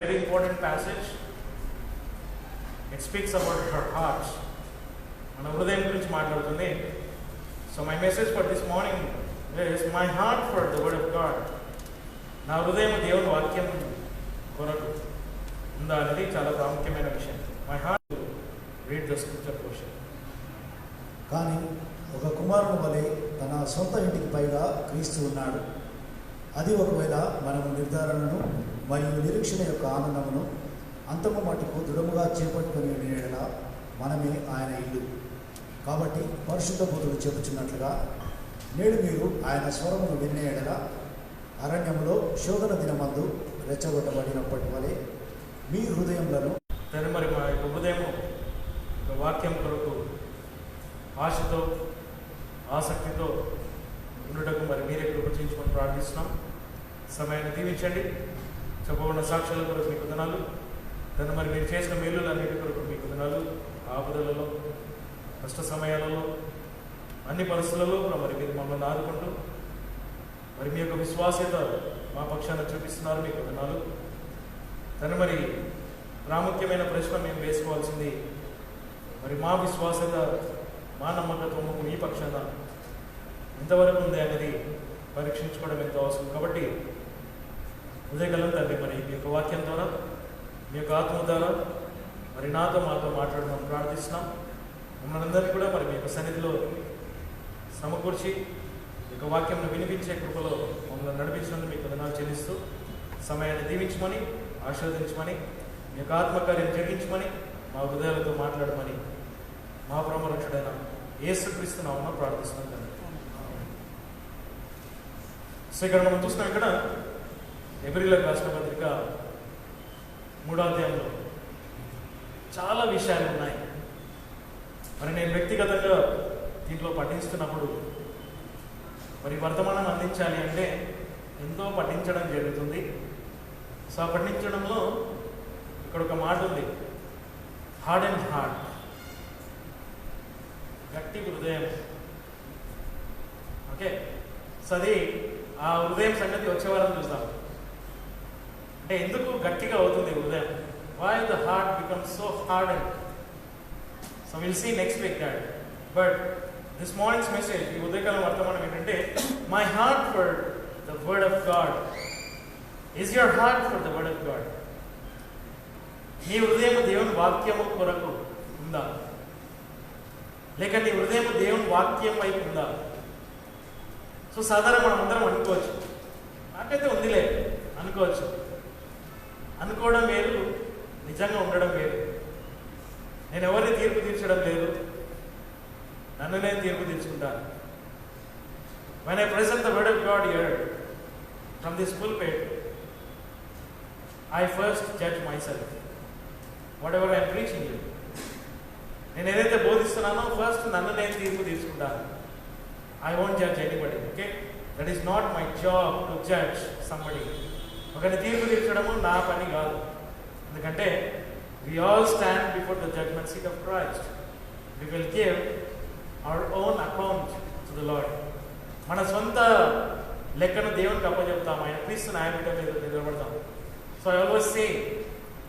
Very important passage. It speaks about her heart. మన హృదయం గురించి మాట్లాడుతుంది. So my message for this morning is my heart for the word of God. నా హృదయం దేవుని వాక్యం కొరకు ఉందా అనేది చాలా ప్రాముఖ్యమైన విషయం. My heart to read the scripture portion. కానీ ఒక కుమారుని వలె తన సొంత ఇంటికి పైగా క్రీస్తు ఉన్నాడు. అది ఒకవేళ మనము నిర్ధారణను మరియు నిరీక్షణ యొక్క ఆనందమును అంతము మటుకు దృఢముగా చేపట్టుకుని ఉండేలా మనమే ఆయన ఇల్లు. కాబట్టి పరిశుద్ధ బోధుడు చెప్పుచున్నట్లుగా నేడు మీరు ఆయన స్వరమును వినేయడలా అరణ్యములో శోధన దినమందు రెచ్చగొట్టబడినప్పటి వలె మీ హృదయములను మరి మా యొక్క హృదయం వాక్యం కొరకు ఆశతో ఆసక్తితో ఉండటకు మరి మీరే కృపచించుకొని ప్రార్థిస్తున్నాం. సమయాన్ని దీవించండి. చెప్పబడిన సాక్ష్యాల కొరకు మీకు వందనాలు. దాన్ని మరి మీరు చేసిన మేలులన్నిటి కొరకు మీకు వందనాలు. ఆపదలలో, కష్ట సమయాలలో, అన్ని పరిస్థితులలో కూడా మరి మీరు మమ్మల్ని ఆదుకుంటూ మరి మీ యొక్క విశ్వాస్యత మా పక్షాన చూపిస్తున్నారు. మీకు వందనాలు. దాన్ని మరి ప్రాముఖ్యమైన ప్రశ్న మేము వేసుకోవాల్సింది, మరి మా విశ్వాస్యత, మా నమ్మకత్వము మీ పక్షాన ఎంతవరకు ఉంది అనేది పరీక్షించుకోవడం ఎంతో అవసరం. కాబట్టి ఉదయకాలం తండ్రి మరి మీ యొక్క వాక్యం ద్వారా, మీ యొక్క ఆత్మ ద్వారా మరి మాతో మాట్లాడమని ప్రార్థిస్తున్నాం. మమ్మల్ని అందరినీ కూడా మరి మీ యొక్క సన్నిధిలో సమకూర్చి మీ యొక్క వాక్యంను వినిపించే కృపలో మమ్మల్ని నడిపించినందుకు మీకు వందనాలు చెల్లిస్తూ సమయాన్ని దీవించమని, ఆశీర్వదించమని, మీ యొక్క ఆత్మకార్యం జరిగించమని, మా హృదయాలతో మాట్లాడమని మా పరమరక్షుడైన యేసుక్రీస్తు నామమున ప్రార్థిస్తున్నాం తండ్రి. సో ఇక్కడ మనం చూస్తున్నాం, ఇక్కడ హెబ్రీయులకు రాసిన పత్రిక 3వ అధ్యాయంలో చాలా విషయాలు ఉన్నాయి. మరి నేను వ్యక్తిగతంగా దీంట్లో పఠిస్తున్నప్పుడు మరి వర్తమానం అందించాలి అంటే ఎంతో పఠించడం జరుగుతుంది. సో ఆ పఠించడంలో ఇక్కడ ఒక మాట ఉంది, హార్డ్ అండ్ హార్ట్, గట్టి హృదయం. ఓకే, సో అది ఆ హృదయం సంగతి వచ్చే వారం చూస్తాం. అంటే ఎందుకు గట్టిగా అవుతుంది హృదయం? Why the heart becomes so hard? So will see next week that. But this mornings message, ఈ ఉదయకాలం వర్తమానం ఏంటంటే, my heart for the word of God. Is your heart for the word of God? నీ హృదయం దేవుని వాక్యము కొరకు ఉందా? లేక నీ హృదయం దేవుని వాక్యం వైపు ఉందా? సో సాధారణ మనం అందరం అనుకోవచ్చు, నాకైతే ఉందిలే అనుకోవచ్చు. అనుకోవడం వేరు, నిజంగా ఉండడం వేరు. నేను ఎవరిని తీర్పు తీర్చడం లేదు, నన్ను నేను తీర్పు తీర్చుకుంటాను. When I present the word of God here from this pulpit, I first judge myself. Whatever I am preaching you, నేను ఏదైతే బోధిస్తున్నానో ఫస్ట్ నన్ను నేను తీర్పు తీర్చుకుంటాను. I won't judge anybody. Okay, that is not my job to judge somebody. ఒకరిని తీర్పు తీర్చడము నా పని కాదు. ఎందుకంటే we all stand before the judgment seat of Christ. We will give our own account to the Lord. మన సొంత లెక్కను దేవునికి అప్పచెప్తాం. ఆయన క్రీస్తు న్యాయపీఠం మీద నిలబడతాం. So I always say,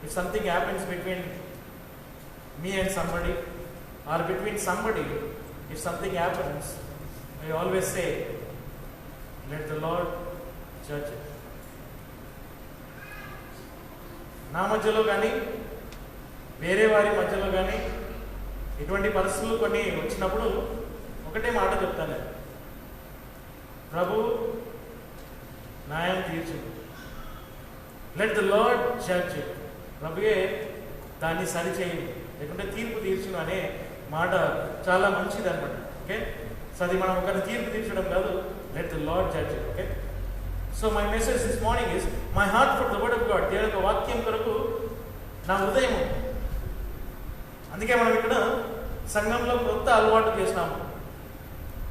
if something happens between me and somebody, or between somebody, if something happens, I always say, let the Lord judge it. నా మధ్యలో కానీ వేరే వారి మధ్యలో కానీ ఇటువంటి పరిస్థితులు కొన్ని వచ్చినప్పుడు ఒకటే మాట చెప్తాను, ప్రభు న్యాయం తీర్చు, let the lord judge it. ప్రభుయే దాన్ని సరిచేయండి, లేకుంటే తీర్పు తీర్చును అనే మాట చాలా మంచిది అనమాట. ఓకే, సో అది మనం ఒకరిని తీర్పు తీర్చడం కాదు, let the lord judge it. Okay, so my message this morning is my heart for the word of God. దేవుని యొక్క వాక్యం కొరకు నా హృదయం. అందుకే మనం ఇక్కడ సంఘంలో కొత్త అలవాటు చేసినాము.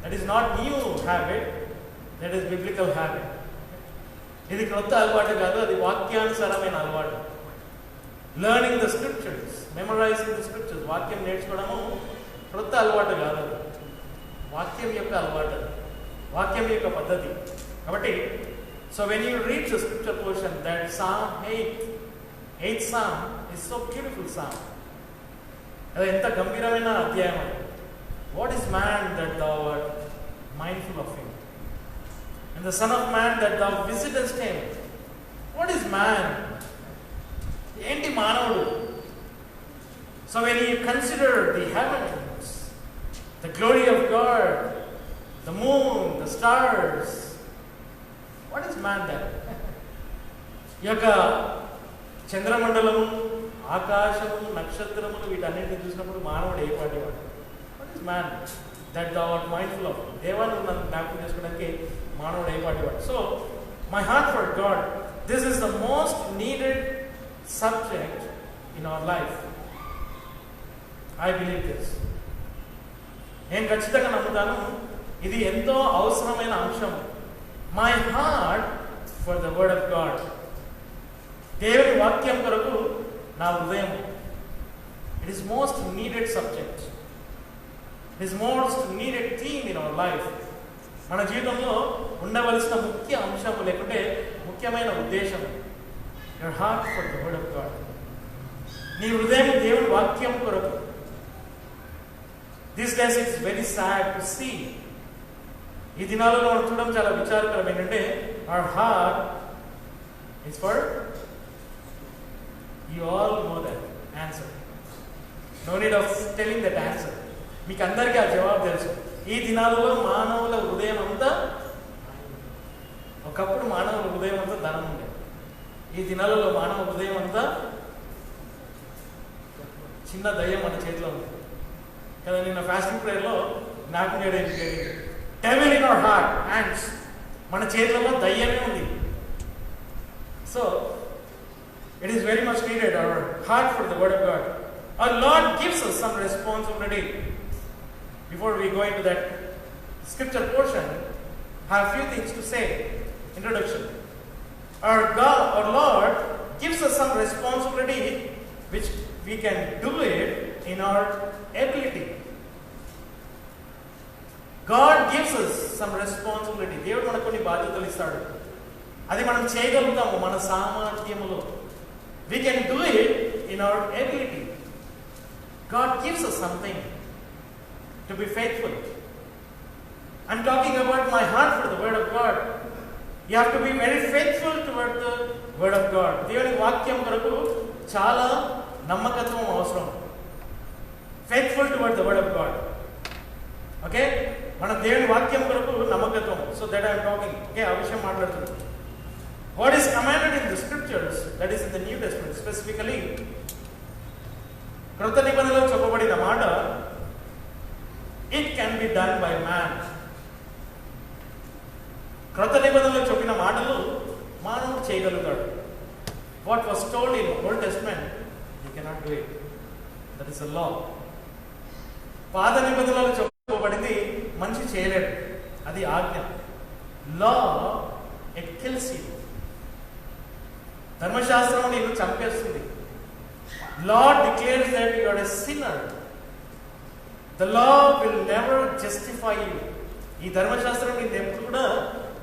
That is not new habit, that is biblical habit. ఇది కొత్త అలవాటు కాదు, అది వాక్యానుసారమైన అలవాటు. Learning the scriptures, memorising the scriptures. వాక్యం నేర్చుకోవడము కొత్త అలవాటు కాదు, వాక్యం యొక్క అలవాటు, వాక్యం యొక్క పద్ధతి. కాబట్టి So when you read the scripture portion, that Psalm 8, 8th Psalm is so beautiful psalm. అది ఎంత గంభీరమైన అధ్యాయం అది. What is man that thou art mindful of him? And the son of man that thou visitest him. What is man? ఏంటి మానవుడు? So when you consider the heavens, the glory of God, the moon, the stars, what is man then? ఈ యొక్క చంద్రమండలము, ఆకాశము, నక్షత్రములు వీటన్నిటిని చూసినప్పుడు మానవుడు ఏ పాటి వాడు? What is man that thou art mindful of? దేవాన్ని నన్ను జ్ఞాపకం చేసుకోవడానికి మానవుడు ఏ పాటి వాడు? So my heart for God, this is the most needed subject in our life. I believe this. నేను ఖచ్చితంగా నమ్ముతాను ఇది ఎంతో అవసరమైన అంశం. My heart for the word of God. దేవుని వాక్యం కొరకు నా హృదయం. It is most needed subject. It is most needed theme in our life. మన జీవితంలో ఉండవలసిన ముఖ్య అంశము లేకుంటే ముఖ్యమైన ఉద్దేశం. Your heart for the word of God. నీ హృదయం దేవుని వాక్యం కొరకు. This days it's very sad to see. ఈ దినాలలో మనం చూడడం చాలా విచారకరం. ఏంటంటే our heart is for, you all know that answer. No need of telling that answer. మీకు అందరికీ ఆ జవాబు తెలుసు. ఈ దినాలలో మానవుల హృదయం అంతా, ఒకప్పుడు మానవుల హృదయం అంతా ధనం ఉండే. ఈ దినాలలో మానవ హృదయం అంతా చిన్న దయ్యం మన చేతిలో ఉంది కదా. నిన్న ఫాస్టింగ్ ప్రేయర్లో నాకు devil in our heart hands. మన చేతిలో దయ్యమే ఉంది. So it is very much needed, our heart for the word of God. Our Lord gives us some responsibility. Before we go into that scripture portion, I have a few things to say. Introduction. Our Lord gives us some responsibility which we can do it in our ability. God gives us some responsibility. దేవుడు మనకు కొన్ని బాధ్యతలు ఇస్తాడు. అది మనం చేయగలుగుతాము మన సామర్థ్యములో. We can do it in our ability. God gives us something to be faithful. I'm talking about my heart for the word of God. You have to be very faithful toward the word of God. దేవుని వాక్యం కొరకు చాలా నమ్మకత్వం అవసరం. Faithful toward the word of God. Okay? మన దేవుని వాక్యం కొరకు నమ్మకత్వం. So that I am talking. Okay, ఆ విషయం మాట్లాడుతున్నాను. What is commanded in the scriptures, that is in the New Testament specifically, క్రొత్త నిబంధనలో చెప్పబడిన మాట, it can be done by man. క్రొత్త నిబంధనలో చెప్పిన మాటలు మానవుడు చేయగలుగుతాడు. What was told in Old Testament, you cannot do it. That is the law. పాత నిబంధనలో చెప్పబడింది మనిషి చేయలేడు, అది ఆజ్ఞ. Law, it kills you. ధర్మశాస్త్రం నిన్ను చంపేస్తుంది. Law declares that you are a sinner. The law will never justify you. ఈ ధర్మశాస్త్రం నిన్ను ఎప్పుడు కూడా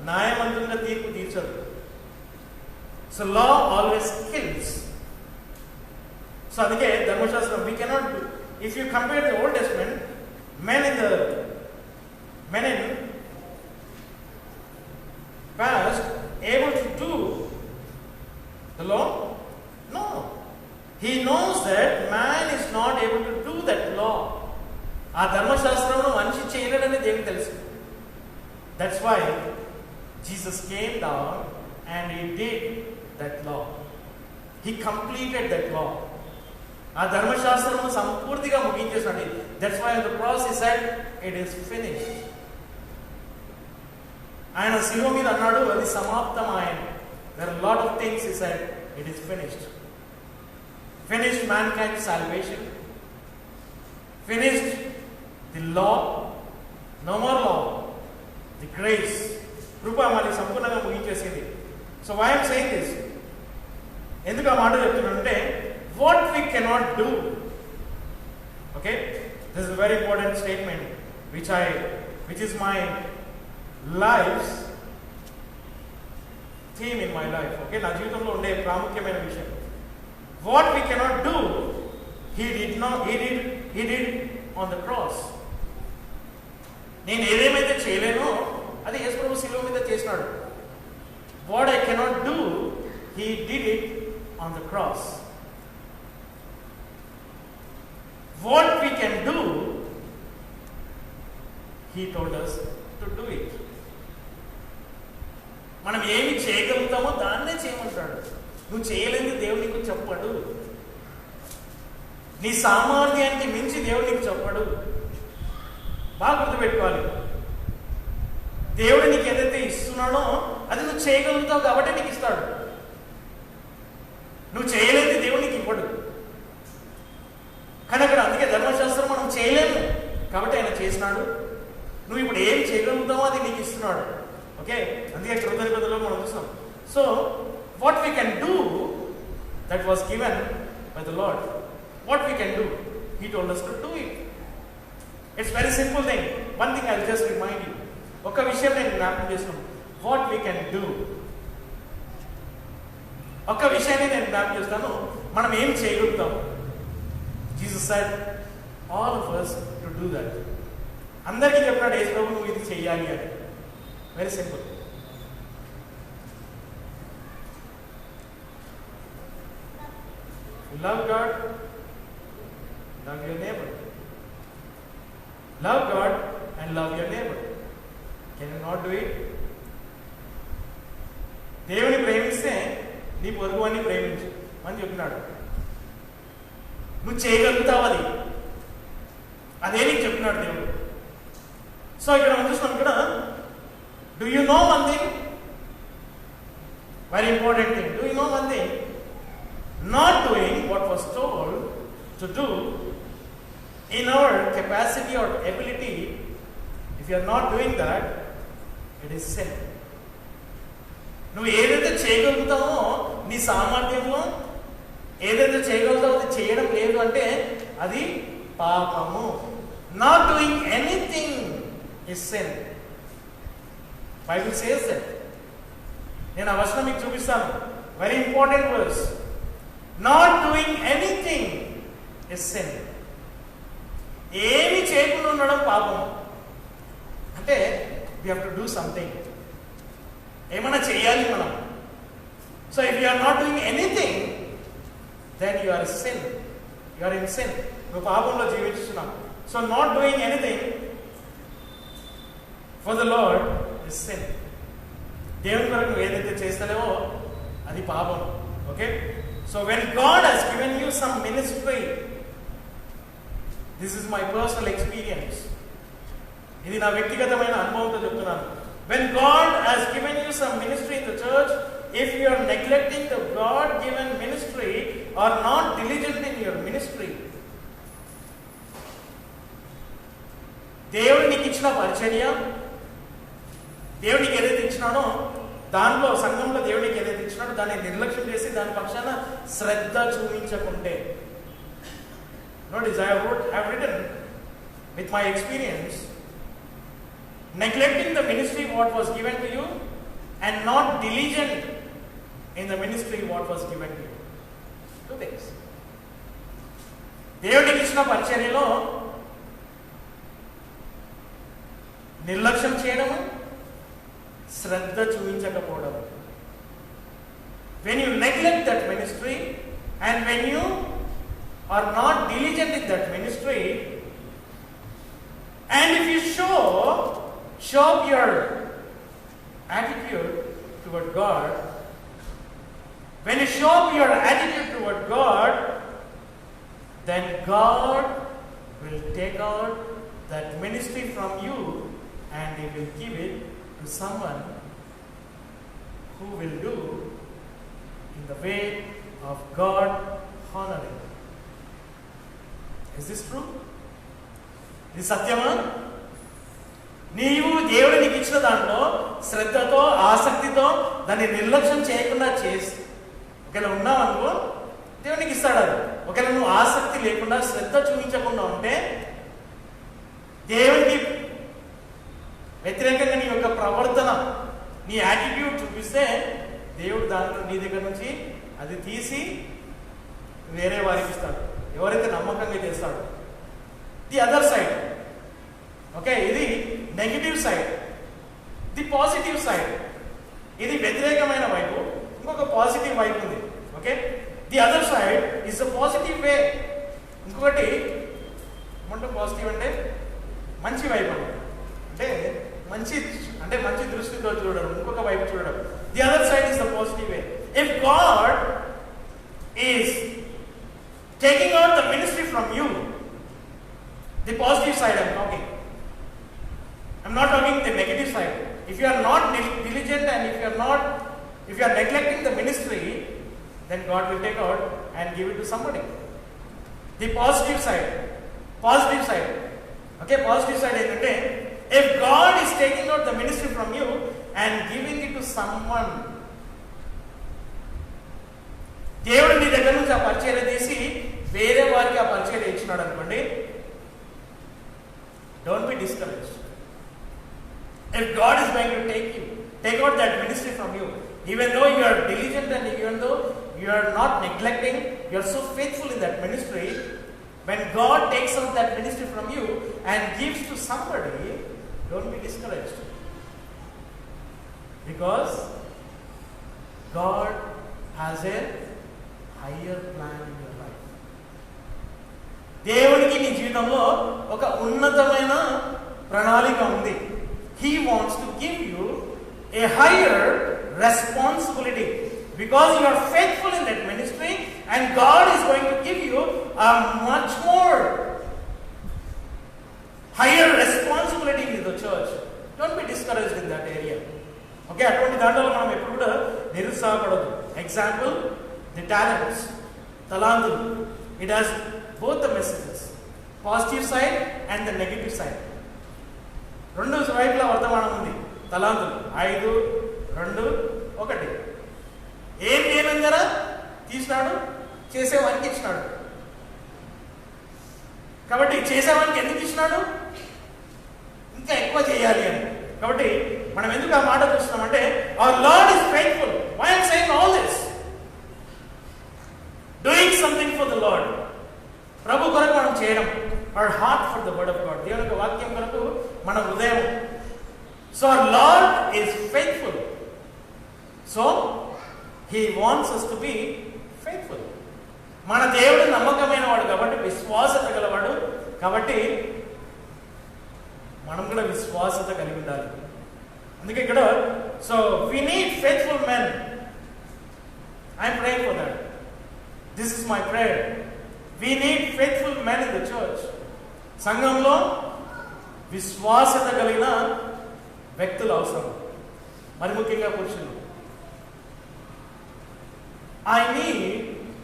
న్యాయవంతంగా తీర్పు తీర్చదు. So law always kills. So అందుకే ధర్మశాస్త్రం we cannot do. If you compare the Old Testament, men in past able to do the law? No. He knows that man is not able to do that law. ఆ ధర్మశాస్త్రంలో మనిషి చేయలేడని దేవునికి తెలుసు. That's why Jesus came down and he did that law. He completed that law. ఆ ధర్మశాస్త్రము సంపూర్తిగా ముగించేసాడు. That's why on the cross he said, it is finished. ఆయన శిలువ మీద అన్నాడు, అది సమాప్తమాయెను. There are a lot of things he said, it is finished. Finished mankind's salvation. Finished the law. No more law. The grace. కృప మళ్ళీ సంపూర్ణంగా ముగించేసింది. So why I am saying this? ఎందుకు ఆ మాట చెప్తున్నానంటే, what we cannot do. Okay? This is a very important statement which is my life's theme in my life. Okay? నా జీవితంలో ఉండే ప్రాముఖ్యమైన విషయం. What we cannot do, he did on the cross. నేను ఏదేమైతే చేయలేనో అది యేసు ప్రభు శిలువ మీద చేసినాడు. What I cannot do, he did it on the cross. What we can do, he told us to do it. మనం ఏమి చేయగలుగుతామో దాన్నే చేయమంటాడు. నువ్వు చేయలేని దేవుడు నీకు చెప్పడు. నీ సామర్థ్యానికి మించి దేవుడు నీకు చెప్పడు. బాగా గుర్తుపెట్టుకోవాలి. దేవుడు నీకు ఏదైతే ఇస్తున్నాడో అది నువ్వు చేయగలుగుతావు కాబట్టి నీకు ఇస్తాడు. నువ్వు చేయలేని దేవుడు నీకు ఇవ్వడు. కానీ అక్కడ అందుకే ధర్మశాస్త్రం మనం చేయలేము కాబట్టి ఆయన చేసినాడు. నువ్వు ఇప్పుడు ఏం చేయగలుగుతావో అది నీకు ఇస్తున్నాడు. ఓకే, అందుకే కృతజ్ఞతలో మనం చూస్తాం. So what we can do that was given by the Lord. What we can do, he told us to do it. It's very simple thing. One thing I will just remind you. ఒక విషయం నేను జ్ఞాపకం చేస్తున్నాను. What we can do, ఒక విషయాన్ని నేను జ్ఞాపకం చేస్తాను. మనం ఏం చేయగలుగుతాం. Jesus said all of us to do that. అందరికీ చెప్పినాడు యేసు ప్రభు నువ్వు ఇది చెయ్యాలి అని. Very simple. Love God, love your neighbor. Love God and love your neighbor. Can you not do it? దేవుని ప్రేమిస్తే నీ పొరుగువాన్ని ప్రేమించు అని చెప్పినాడు. నువ్వు చేయగలుగుతావు అది. అదే నీకు చెప్పినాడు దేవుడు. సో ఇక్కడ మనం చూస్తున్నాం. ఇక్కడ do you know one thing, very important thing. Do you know one thing, not doing what was told to do in our capacity or ability, if you are not doing that, it is sin. నువ్వు ఏదైతే చేయగలుగుతావో నీ సామర్థ్యంలో ఏదైతే చేయగలుగుతావో అది చేయడం లేదు అంటే అది పాపము. Not doing anything is sin. Bible says that. నేను ఆ వచనం మీకు చూపిస్తాను. Very important verse. Not doing anything is sin. ఏమి చేయకుండా ఉండడం పాపం. అంటే we have to do something. ఏమైనా చేయాలి మనం. So if you are not doing anything, then you are sin. You are in sin. నువ్వు పాపంలో జీవిస్తున్నావు. So not doing anything for the Lord is sin. దేవుని కొరకు నువ్వు ఏదైతే చేస్తావో అది పాపం. Okay, so when God has given you some ministry, this is my personal experience, ఇది నా వ్యక్తిగతమైన అనుభవంతో చెప్తున్నాను. When God has given you some ministry in the church, if you are neglecting the God given ministry or not diligent in your ministry, దేవుడు నీకు ఇచ్చిన పరిచర్య, దేవుడికి ఏదైతే ఇచ్చినాడో దానిలో సంఘంలో దేవుడికి ఏదైతే ఇచ్చినాడో దాన్ని నిర్లక్ష్యం చేసి దాని పక్షాన శ్రద్ధ చూపించకుంటే, notice I have written with my experience, neglecting the ministry what was given to you and not diligent in the ministry what was given to you. Two things. దేవుడికి ఇచ్చిన పరిచర్యలో నిర్లక్ష్యం చేయడము, శ్రద్ధ చూపించకపోవడం. When you neglect that ministry and when you are not diligent in that ministry, and if you show up your attitude toward God, when you show up your attitude toward God, then God will take out that ministry from you and He will give it to someone who will do in the way of God honoring. Is this true? ఇది సత్యమా? నీవు దేవుడు నీకు ఇచ్చిన దాంట్లో శ్రద్ధతో ఆసక్తితో దాన్ని నిర్లక్ష్యం చేయకుండా చేసి ఒకవేళ ఉన్నావు అనుకో దేవుడు నీకు ఇస్తాడు అది. ఒకవేళ నువ్వు ఆసక్తి లేకుండా శ్రద్ధ చూపించకుండా ఉంటే దేవునికి వ్యతిరేకంగా నీ యొక్క ప్రవర్తన నీ యాటిట్యూడ్ చూపిస్తే దేవుడు దాంట్లో నీ దగ్గర నుంచి అది తీసి వేరే వారికి ఇస్తాడు, ఎవరైతే నమ్మకంగా చేస్తాడో. ది అదర్ సైడ్, ఓకే, ఇది negative side. The positive side, ఇది వ్యతిరేకమైన వైపు, ఇంకొక పాజిటివ్ వైపు ఉంది. Okay, the other side is the positive way. ఇంకొకటి ఏమంటే పాజిటివ్ అంటే మంచి వైపు అంటే మంచి దృష్టితో చూడడం, ఇంకొక వైపు చూడడం. The other side is the positive way. If God is taking out the ministry from you, the positive side I'm talking. I'm not talking the negative side. If you are not diligent and if you are neglecting the ministry, then God will take out and give it to somebody. The positive side. Okay, positive side ఏంటంటే, if God is taking out the ministry from you and giving it to someone, దేవుడు నీ దగ్గర నుంచి ఆ పరిచర్య తీసి వేరే వారికి ఆ పరిచర్య ఇచ్చినాడు అనుకోండి, don't be discouraged. If God is going to take out that ministry from you, even though you are diligent and even though you are not neglecting, you are so faithful in that ministry, when God takes out that ministry from you and gives to somebody, don't be discouraged, because God has a higher plan in your life. దేవునికి నీ జీవితంలో ఒక ఉన్నతమైన ప్రణాళిక ఉంది. He wants to give you a higher responsibility because you are faithful in that ministry, and God is going to give you a much more higher responsibility in the church. Don't be discouraged in that area. Okay, అటువంటి దాంట్లో మనం ఎప్పుడు కూడా నిరుత్సాహపడదు. Example, the talents, talantuలు. It has both the messages, positive side and the negative side. రెండు వైపుల వర్తమానం ఉంది. తలాంతులు 5, 2, 1. ఏం లేనందరా తీసినాడు, చేసేవానికి ఇచ్చినాడు. కాబట్టి చేసేవానికి ఎందుకు ఇచ్చినాడు? ఇంకా ఎక్కువ చేయాలి అని. కాబట్టి మనం ఎందుకు ఆ మాట చూస్తున్నామంటే, our Lord is faithful. Why I am saying all this? Doing something for the Lord. ప్రభు కొరకు మనం చేయడం. Our heart for the word of God. దేవుని యొక్క వాక్యం కొరకు మన హృదయం. So our Lord is faithful. So He wants us to be faithful. మన దేవుడు నమ్మకమైన వాడు కాబట్టి, విశ్వాసత గలవాడు కాబట్టి మనం కూడా విశ్వాసత కలిగి ఉండాలి. అందుకే ఇక్కడ so we need faithful men. I am praying for that. This is my prayer. We need faithful men in the church. సంఘంలో విశ్వాసత కలిగిన వ్యక్తులు అవసరం, మరి ముఖ్యంగా పురుషులు. I need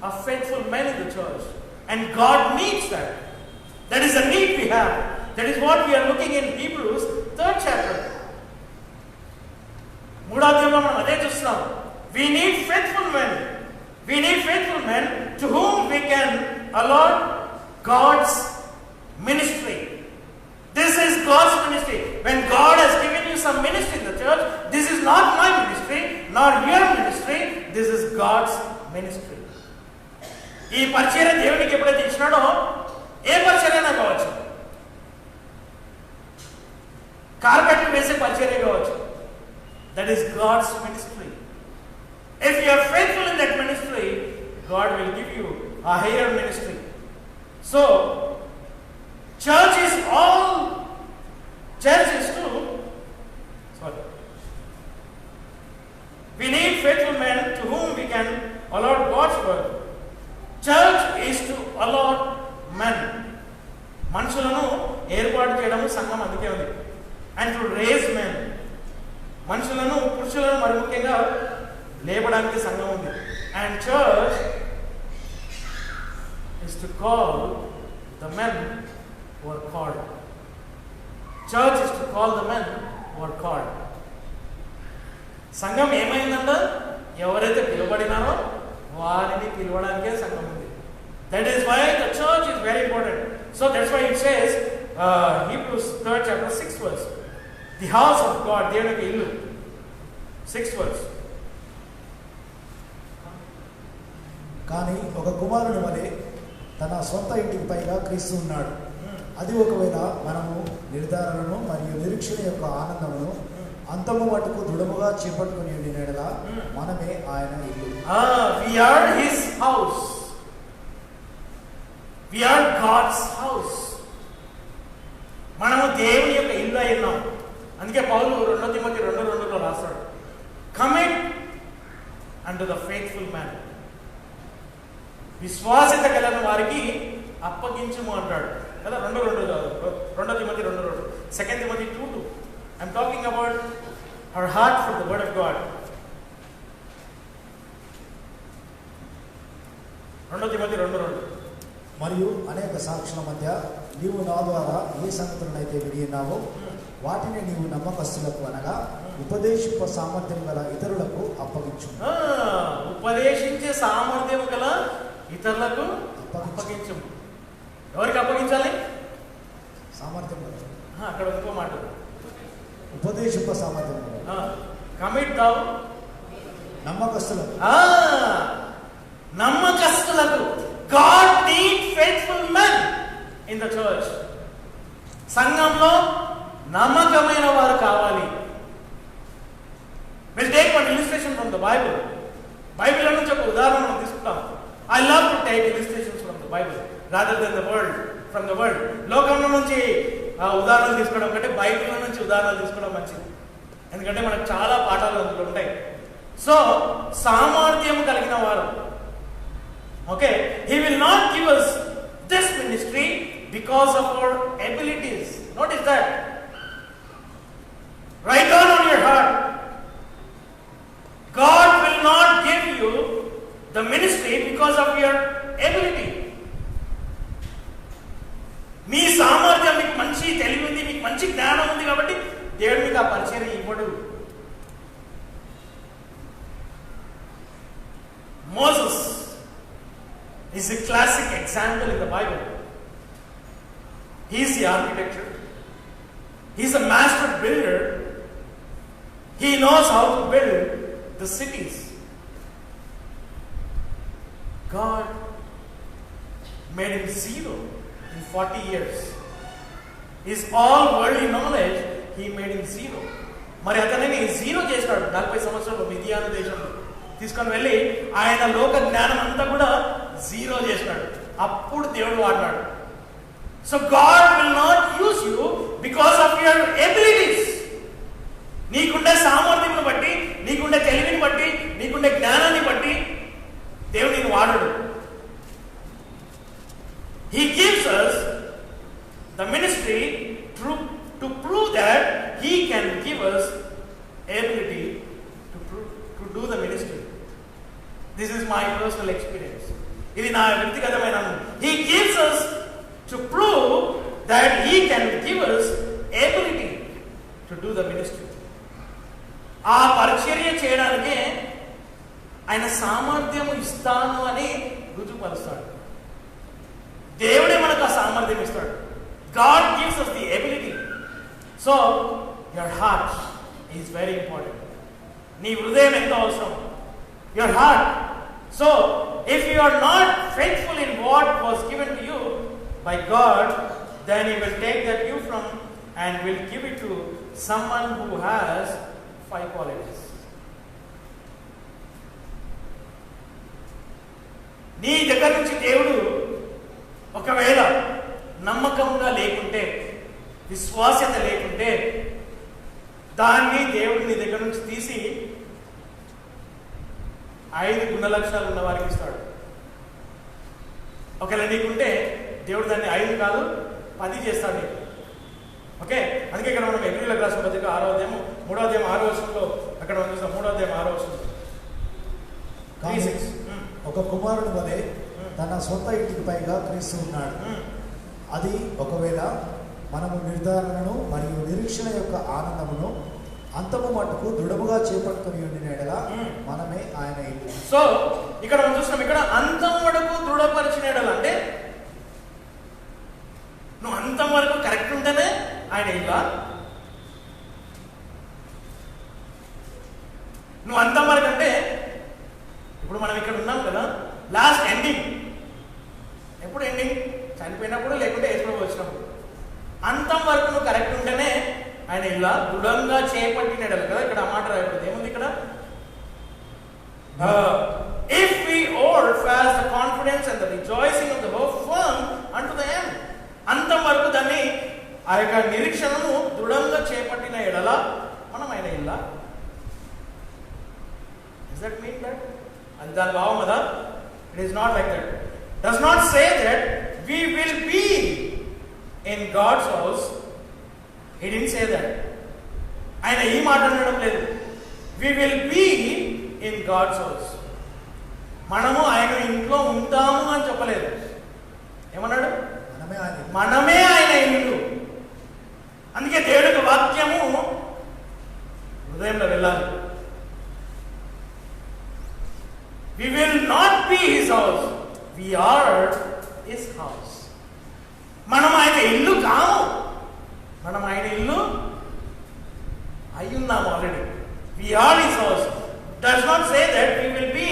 a faithful man in the church, and God needs that. That is the need we have. That is what we are looking in Hebrews 3rd chapter. 3వ అధ్యాయంలో మనం అదే చూస్తున్నాం. We need faithful men. We need faithful men to whom we can allot God's ministry. This is God's ministry. When God has given you some ministry in the church, this is not my ministry, nor your ministry. This is God's ministry. ఈ పరిచర్య దేవునికి ఎప్పుడైతే ఇచ్చినాడో, ఏ పరిచర్యనా కావచ్చు, కార్పెట్లు వేసే పరిచర్య కావచ్చు, that is God's ministry. If you are faithful in that ministry, God will give you a higher ministry. So church is we need faithful men to whom we can allot God's word. Church is to allot men. మనుషులను ఏర్పాటు చేయడము సంఘం అందుకే ఉంది. And to raise men. మనుషులను, పురుషులను మరి ముఖ్యంగా లేపడానికి సంఘం ఉంది. And church is to call the men who are called. Church is to call the men who are called. సంఘం ఏమైందంట? ఎవరైతే పిలువబడినారో వారిని పిలవడానికే సంఘం ఉంది. That is why the church is very important. So that's why it says Hebrews 3rd chapter 6th verse, the house of God, దేవుని యొక్క ఇల్లు, 6th verse. కానీ ఒక కుమారుని వలె తన సొంత ఇంటికి పైగా క్రీస్తు ఉన్నాడు. అది ఒకవేళ మనము నిర్ధారణను మరియు నిరీక్షణ యొక్క ఆనందమును అంతము మటుకు దృఢముగా చేపట్టుకుని ఉండిన యెడల మనమే ఆయన ఇల్లు. We are his house. We are God's house. మనము దేవుని యొక్క ఇల్లు అయి ఉన్నాం. అందుకే పౌలు 2 తిమోతి 2:2లో రాస్తాడు, commit unto the faithful man. విశ్వాసత కలిగిన వారికి అప్పగించుము అంటాడు కదా. 2 Timothy 2:2, 2 Timothy 2:2. I'm talking about our heart for the word of God. 2 Timothy 2:2. మరియు అనేక సాక్షుల మధ్య నీవు నా ద్వారా ఏ సంగతులనైతే వినియున్నావో వాటిని నీవు నమ్మకస్తులకు అనగా ఉపదేశింప సామర్థ్యం గల ఇతరులకు అప్పగించు. ఉపదేశించే సామర్థ్యం గల ఇతరులకు అప్పగించు. ఎవరికి అప్పగించాలి? సామర్థ్యం గల. అక్కడ ఇంకో మాట, ఉపదేశింప సామర్థ్యం. Commit దావు నమ్మకస్తులకు. నమ్మకస్తులకు. God needs faithful men in the church. సంఘంలో నమ్మకమైన వారు కావాలి. We'll take one illustration from the Bible. Bible నుంచి ఒక ఉదాహరణ మనం తీసుకుంటాం. I love to take illustrations from the Bible rather than the world, from the world. లోకంలో నుంచి ఉదాహరణలు తీసుకోవడం కంటే బైబిల్ నుంచి ఉదాహరణలు తీసుకోవడం మంచిది. ఎందుకంటే మనకు చాలా పాఠాలు అందులో ఉంటాయి. సో సామర్థ్యం కలిగిన వారు, okay, he will not give us this ministry because of our abilities. Notice that. Write down on your heart. God will not give you the ministry because of your ability. మీ సామర్థ్యం, మీకు మంచి తెలివి ఉంది, మీకు మంచి జ్ఞానం ఉంది కాబట్టి దేవుడు మీకు ఆ పరిచయం ఇవ్వడు. Moses is a classic example in the Bible. He is the architecture. He is a master builder. He knows how to build the cities. God made him zero in 40 years. His all worldly knowledge, he made him zero. మరి అతనిని zero చేశాడు 40 సంవత్సరాలు మిదియాను దేశంలో తీసుకొని వెళ్ళి ఆయన లోక జ్ఞానం అంతా కూడా జీరో చేసినాడు. అప్పుడు దేవుడు వాడినాడు. So God will not use you because of your abilities. నీకుండే సామర్థ్యం బట్టి, నీకుండే తెలివిని బట్టి, నీకుండే జ్ఞానాన్ని బట్టి దేవుడు నిన్ను వాడడు. He gives us the ministry to prove that he can give us ability to do the ministry. This is my personal experience. ఇది నా వ్యక్తిగతమైన. He gives us to prove that he can give us ability to do the ministry. ఆ పరిచర్య చేయడానికే ఆయన సామర్థ్యము ఇస్తాను అని రుజుపరుస్తాడు. దేవుడే మనకు ఆ సామర్థ్యం ఇస్తాడు. God gives us the ability. So your heart is very important. నీ హృదయం ఎంతో అవసరం. Your heart. So if you are not faithful in what was given to you by God, then he will take that you from and will give it to someone who has 5 qualities. నీ దగ్గర నుంచి దేవుడు ఒకవేళ నమ్మకంగా లేకుంటే, విశ్వాస్యత లేకుంటే, దాన్ని దేవుడు నీ దగ్గర నుంచి తీసి 5 గుణలక్షణాలు ఉన్న వారికి ఇస్తాడు. ఒకవేళ నీకుంటే దేవుడు దాన్ని 5 కాదు 10 చేస్తాడు నీకు. ఓకే, అందుకే ఇక్కడ మనం ఎబ్రీయులకు రాసిన పత్రిక 6వ అధ్యాయం 3వ అధ్యాయం 6వ వచనంలో అక్కడ మనం చూస్తాం. 3వ అధ్యాయం 6వ వచనం, ఒక కుమారుడు వలె తన సొంత ఇంటికి పైగా క్రీస్తు ఉన్నాడు. అది ఒకవేళ మనము నిర్ధారణను మరియు నిరీక్షణ యొక్క ఆనందమును అంతము మట్టుకు దృఢముగా చేపట్టుకుని ఉండిన యెడల మనమే ఆయన ఇల్లు. సో ఇక్కడ మనం చూస్తున్నాం, ఇక్కడ అంతం వరకు దృఢపరిచిన యెడల అంటే నువ్వు అంతం వరకు కరెక్ట్ ఉంటేనే ఆయన ఇల్లా? నువ్వు అంతం వరకు అంటే ఇప్పుడు మనం ఇక్కడ ఉన్నాం కదా, లాస్ట్ చనిపోయినప్పుడు, లేకుంటే యేసుప్రభు వచ్చినప్పుడు. అంతం వరకు నువ్వు కరెక్ట్ ఉంటేనే ఆయన ఇలా దృఢంగా చేపట్టినాడు కదా. ఇక్కడ ఆ మాట రాయబడింది. ఏముంది ఇక్కడ? If we hold fast the confidence and the rejoicing of the hope firm unto the end. అంతం వరకు దాన్ని, ఆ యొక్క నిరీక్షణను దృఢంగా చేపట్టిన ఎడల మనం ఆయన ఇలా. Does that mean that? అది దాని భావం కదా. It is not like that. Does not say that we will be in God's house. He didn't say that. ఆయన ఈ మాట అనడం లేదు. We will be in God's house. మనము ఆయన ఇంట్లో ఉంటాము అని చెప్పలేదు. ఏమన్నాడు? మనమే ఆయన ఇల్లు. అందుకే దేవుడి వాక్యము హృదయంలో వెళ్ళాలి. We will not be his house. We are his house. మనం ఆయన ఇల్లు కాము, మనం ఆయన ఇల్లు అయ్యున్నాము already. We are his house. Does not say that we will be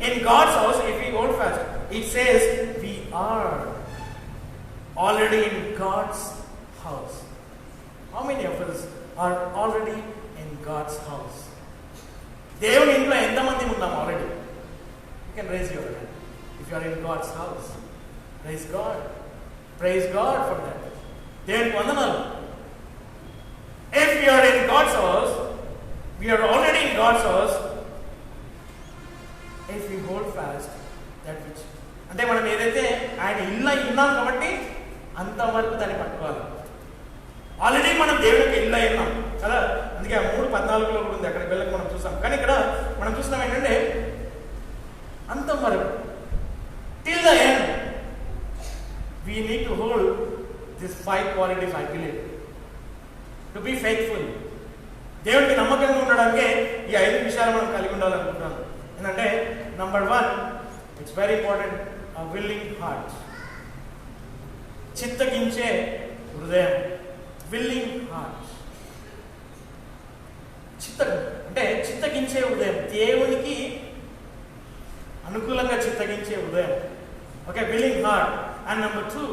in God's house if we hold fast. It says we are already in God's house. How many of us are already in God's house? దేవుని ఇంట్లో ఎంతమంది ఉన్నాం already? You can raise your hand. If you are in God's house, praise God. Praise God for that. దేవునికి వందనాలు. If you are in God's house, we are already in God's house. If we hold fast that which, అంటే మనం ఏదైతే ఆయన ఇల్లు ఉన్నాం కాబట్టి అంతవరకు దాన్ని పట్టుకోవాలి. ఆల్రెడీ మనం దేవుడికి ఇల్లు ఉన్నాం కదా. అందుకే 3:14 కూడా ఉంది, అక్కడ వెళ్ళక మనం చూసాం. కానీ ఇక్కడ మనం చూస్తున్నాం ఏంటంటే అంతం వరకు, till the end, we need to hold these 5 qualities, I believe, to be faithful. దేవుడికి నమ్మకంగా ఉండడానికి ఈ 5 విషయాలు మనం కలిగి ఉండాలనుకుంటున్నాను. ఏంటంటే number 1, it's very important, a willing heart. చిత్తగించే హృదయం. willing heart. చిత్తగించే హృదయం, దేవునికి అనుకూలంగా చిత్తగించే హృదయం. Okay, willing heart. And number 2,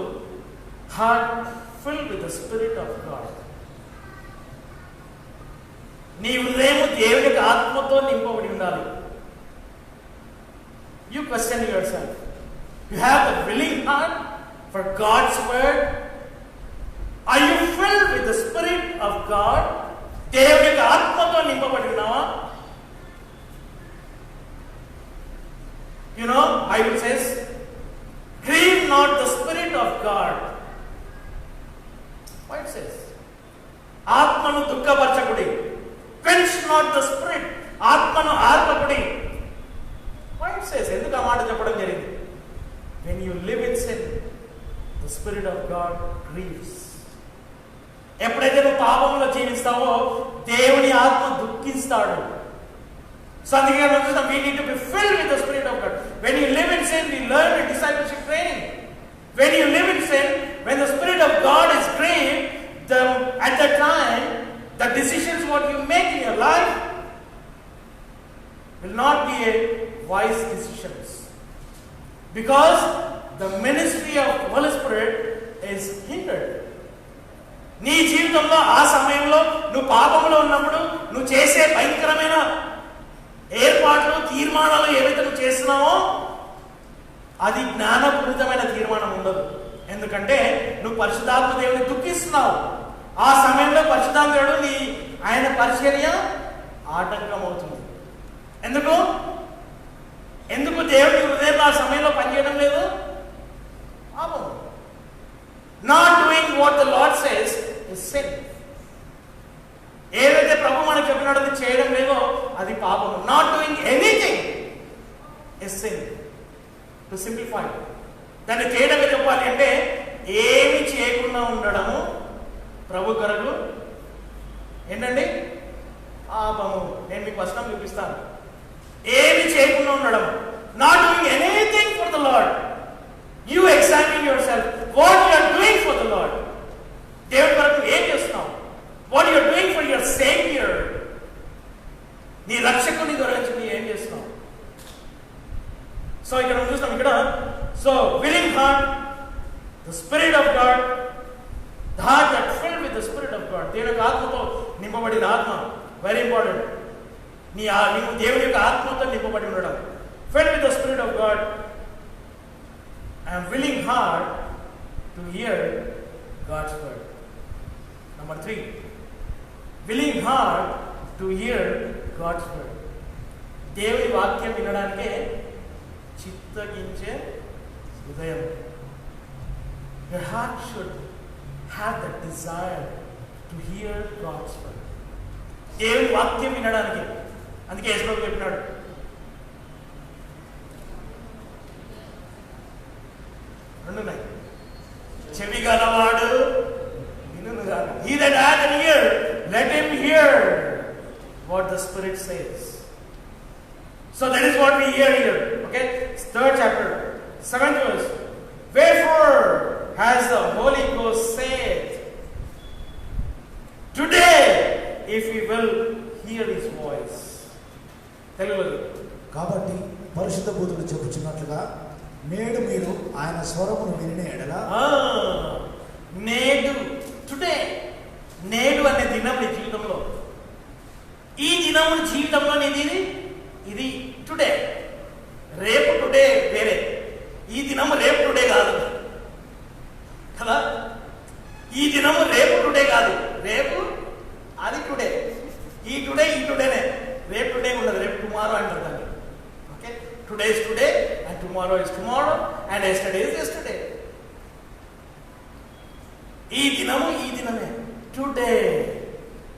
heart filled with the Spirit of God. నీ హృదయం దేవుని యొక్క ఆత్మతో నింపబడి ఉండాలి. You question yourself. You have a willing heart for God's word. Are you filled with the Spirit of God? దేవుని యొక్క ఆత్మతో నింపబడి ఉన్నావా? You know, Bible says, grieve not the Spirit of God. What it says? ఆత్మను దుఃఖపరచకుడి. Quench not the Spirit. ఆత్మను ఆర్పకుడి. What it says? ఎందుకు ఆ మాట చెప్పడం జరిగింది? When you live in sin, the Spirit of God grieves. ఎప్పుడైతే నువ్వు పాపంలో జీవిస్తావో దేవుని ఆత్మ దుఃఖిస్తాడు. So అందుకే మనం చూస్తాం, we need to be filled with the Spirit of God. When you live in sin, we learn in discipleship training. When you live in sin, when the Spirit of God is grieved, at that time, the decisions what you make in your life will not be a wise decisions. Because the ministry of the Holy Spirit is hindered. నీ జీవితంలో ఆ సమయంలో నువ్వు పాపంలో ఉన్నప్పుడు నువ్వు చేసే భయంకరమైన ఏర్పాట్లు, తీర్మానాలు ఏవైతే నువ్వు చేస్తున్నావో అది జ్ఞానపూరితమైన తీర్మానం ఉండదు. ఎందుకంటే నువ్వు పరిశుద్ధాత్మ దేవుని దుఃఖిస్తున్నావు. ఆ సమయంలో పరిశుద్ధాత్మ దేవుడు ఆయన పరిచర్య ఆటంకం అవుతుంది. ఎందుకు దేవుడి హృదయంలో ఆ సమయంలో పనిచేయడం లేదు? పాపం. Not doing what the lord says is sin. ఏదైతే ప్రభు మనకు చెప్పినాడో అది చేయడం లేదో అది పాపము. Not doing anything is sin. To simplify, దాన్ని తేడాగా చెప్పాలి అంటే ఏమి చేయకుండా ఉండడము ప్రభు కొరకు ఏంటండి? పాపము. నేను మీకు వచనం చూపిస్తాను. ఏమి చేయకుండా ఉండడం, not doing anything for the Lord. You examine yourself, what you are doing for the Lord. దేవుడి కొరకు ఏం చేస్తున్నావు? What you are doing for your saviour. నీ రక్షకుని గురించి నీ ఏం చేస్తున్నావు? సో ఇక్కడ చూస్తాం, ఇక్కడ so willing heart, The Spirit of God, the heart that filled with the Spirit of God. దేవుని యొక్క ఆత్మతో నింపబడిన ఆత్మ. Very important. నీవు దేవుని యొక్క ఆత్మతో నింపబడి ఉండడం. Filled with the Spirit of God and willing heart to hear God's word. Number 3. Willing heart to hear God's word. దేవుని వాక్యం వినడానికే చిత్తగించే హృదయం. Your heart should have that desire to hear God's word. దేవుని వాక్యం వినడానికి. అందుకే యేసుప్రభు చెప్పినాడు, రెండున్నాయి, చెవి గలవాడు వినుగాక. He that hath an ear, let him hear what the Spirit says. So that is what we hear here. Okay? 3rd chapter, 7th verse. Wherefore has the Holy Ghost said, today, if we will hear his voice. తెలుగులో. కాబట్టి పరిశుద్ధ బోధకుడు చెప్పుచున్నట్లుగా నేడు మీరు ఆయన స్వరమును విని ఎడల. నేడు, టుడే. నేడు అనే దినం నీ జీవితంలో, ఈ దినము జీవితంలో ఇది టుడే. రేపు టుడే వేరే, ఈ దినము రేపు టుడే కాదు కదా. ఈ దినము రేపు టుడే కాదు, రేపు అది టుడే. ఈ టుడేనే, రేపు టుడే ఉండదు, రేపు టుమారో అంటారు దాన్ని. Okay, today is today and tomorrow is tomorrow and yesterday is yesterday. ఈ దినమే today.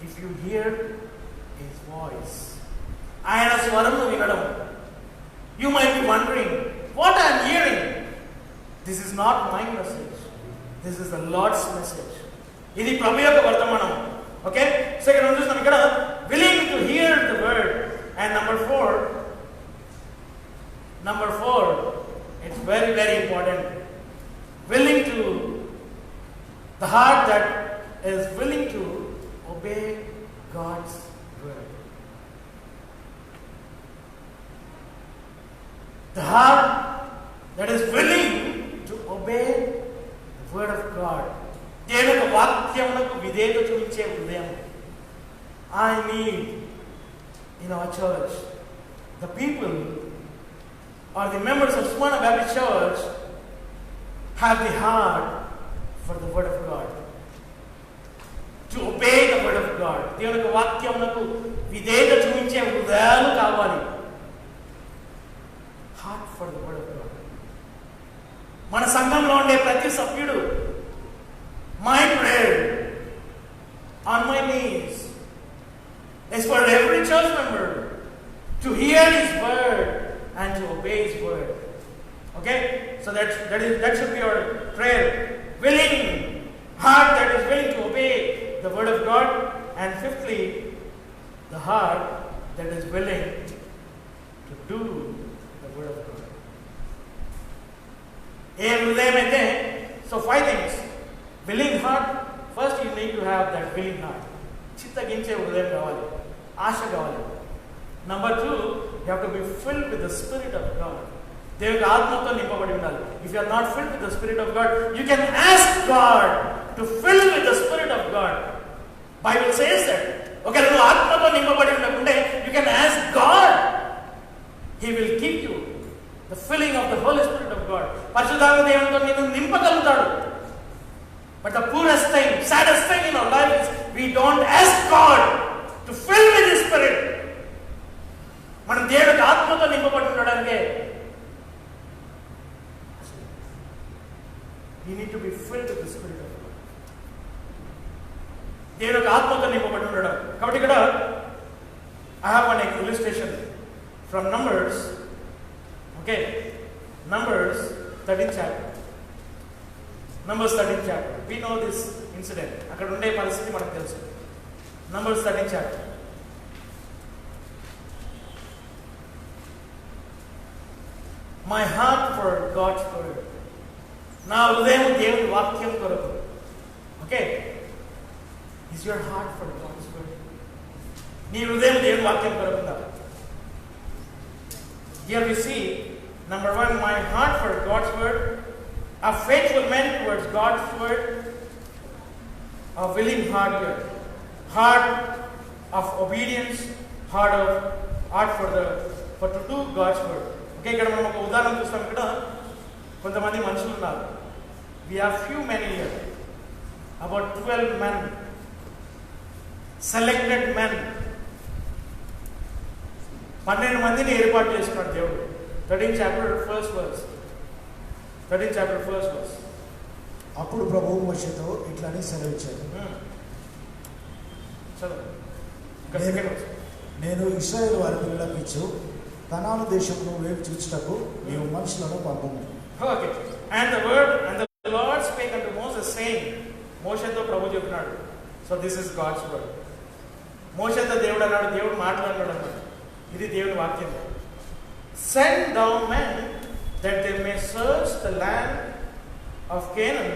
If you hear his voice, ఆయన స్వరము వినడం. You might be wondering, what I am hearing? This is not my message. This is the Lord's message. ఇది ప్రభు యొక్క వర్తమానం. Okay, so ఇక్కడ మనం చూస్తాం ఇక్కడ willing to hear the word. And number 4, it's very, very important. Willing to, the heart that is willing to obey God's word. The heart that is willing to obey the word of God. దేవుని యొక్క వాక్యమునకు విధేయత చూపించే హృదయం. I need in our church, the people or the members of Smyrna Baptist Church have the heart for the word of God. To obey the word of God. దేవుని యొక్క వాక్యమునకు విధేయత చూపించే హృదయాలు కావాలి. Heart for the word of God. మన సంఘంలో ఉండే ప్రతి సభ్యుడు, my prayer on my knees is for every church member to hear his word and to obey his word. Okay, so that should be our prayer. Willing heart that is willing to obey the word of God, and fifthly, the heart that is willing to do the word of God. So 5 things. Willing heart. First, you need to have that willing heart. చిత్తగించే హృదయం కావాలి, ఆశ కావాలి. Number 2, you have to be filled with the Spirit of God. దేవుని ఆత్మతో నింపబడి ఉండాలి. If you are not filled with the Spirit of God, you can ask God to fill with the Spirit of God. Bible says that. Okay, నువ్వు ఆత్మతో నింపబడి ఉండకుంటే you can ask God. He will give you the filling of the Holy Spirit of God. పరిశుద్ధాత్మ దేవునితో నిన్ను నింపగలుగుతాడు. But the poorest thing, saddest thing in our life is we don't ask God to fill with His Spirit. మనం దేవుని ఆత్మతో నింపబడి ఉండడానికే we need to be filled with the Spirit of God. దేవుని ఆత్మతో నింపబడి ఉండడం. కాబట్టి ఇక్కడ I have one illustration from Numbers. Okay, Numbers 13th chapter. Numbers 13th chapter. We know this incident. అక్కడ ఉండే పరిస్థితి మనకు తెలుసు. Numbers 13th chapter. My heart for God's word. నా హృదయం దేవుని వాక్యం కొరకు. Okay? Is your heart for God's word? నీ హృదయం దేవుని వాక్యం కొరకు ఉందా? Here we see, number 1, my heart for God's word, A faithful man towards God's word, a willing heart of obedience, heart for to do God's word. Okay, ఇక్కడ మనం ఒక ఉదాహరణ చూస్తాం. ఇక్కడ కొంతమంది మనుషులు ఉన్నారు. We have few men here, about 12 men, selected men. 12 మందిని ఏర్పాటు చేసుకున్నాడు దేవుడు. 13th chapter 1st verse. అప్పుడు ప్రభువు మోషేతో ఇట్లని సెలవిచ్చాడు, నేను ఇశ్రాయేలు వారి పిల్లలకు ఇచ్చు కనాను దేశమును వేపు చూచుటకు నీవు మనుషులను పంపుము. Okay. And the Lord spake unto Moses, saying, మోషేతో ప్రభు చెప్తున్నాడు. So this is God's word. మోషేతో దేవుడు అన్నాడు, దేవుడు మాట్లాడినాడు అన్నాడు. ఇది దేవుని వాక్యం. Send down men that they may search the land of Canaan,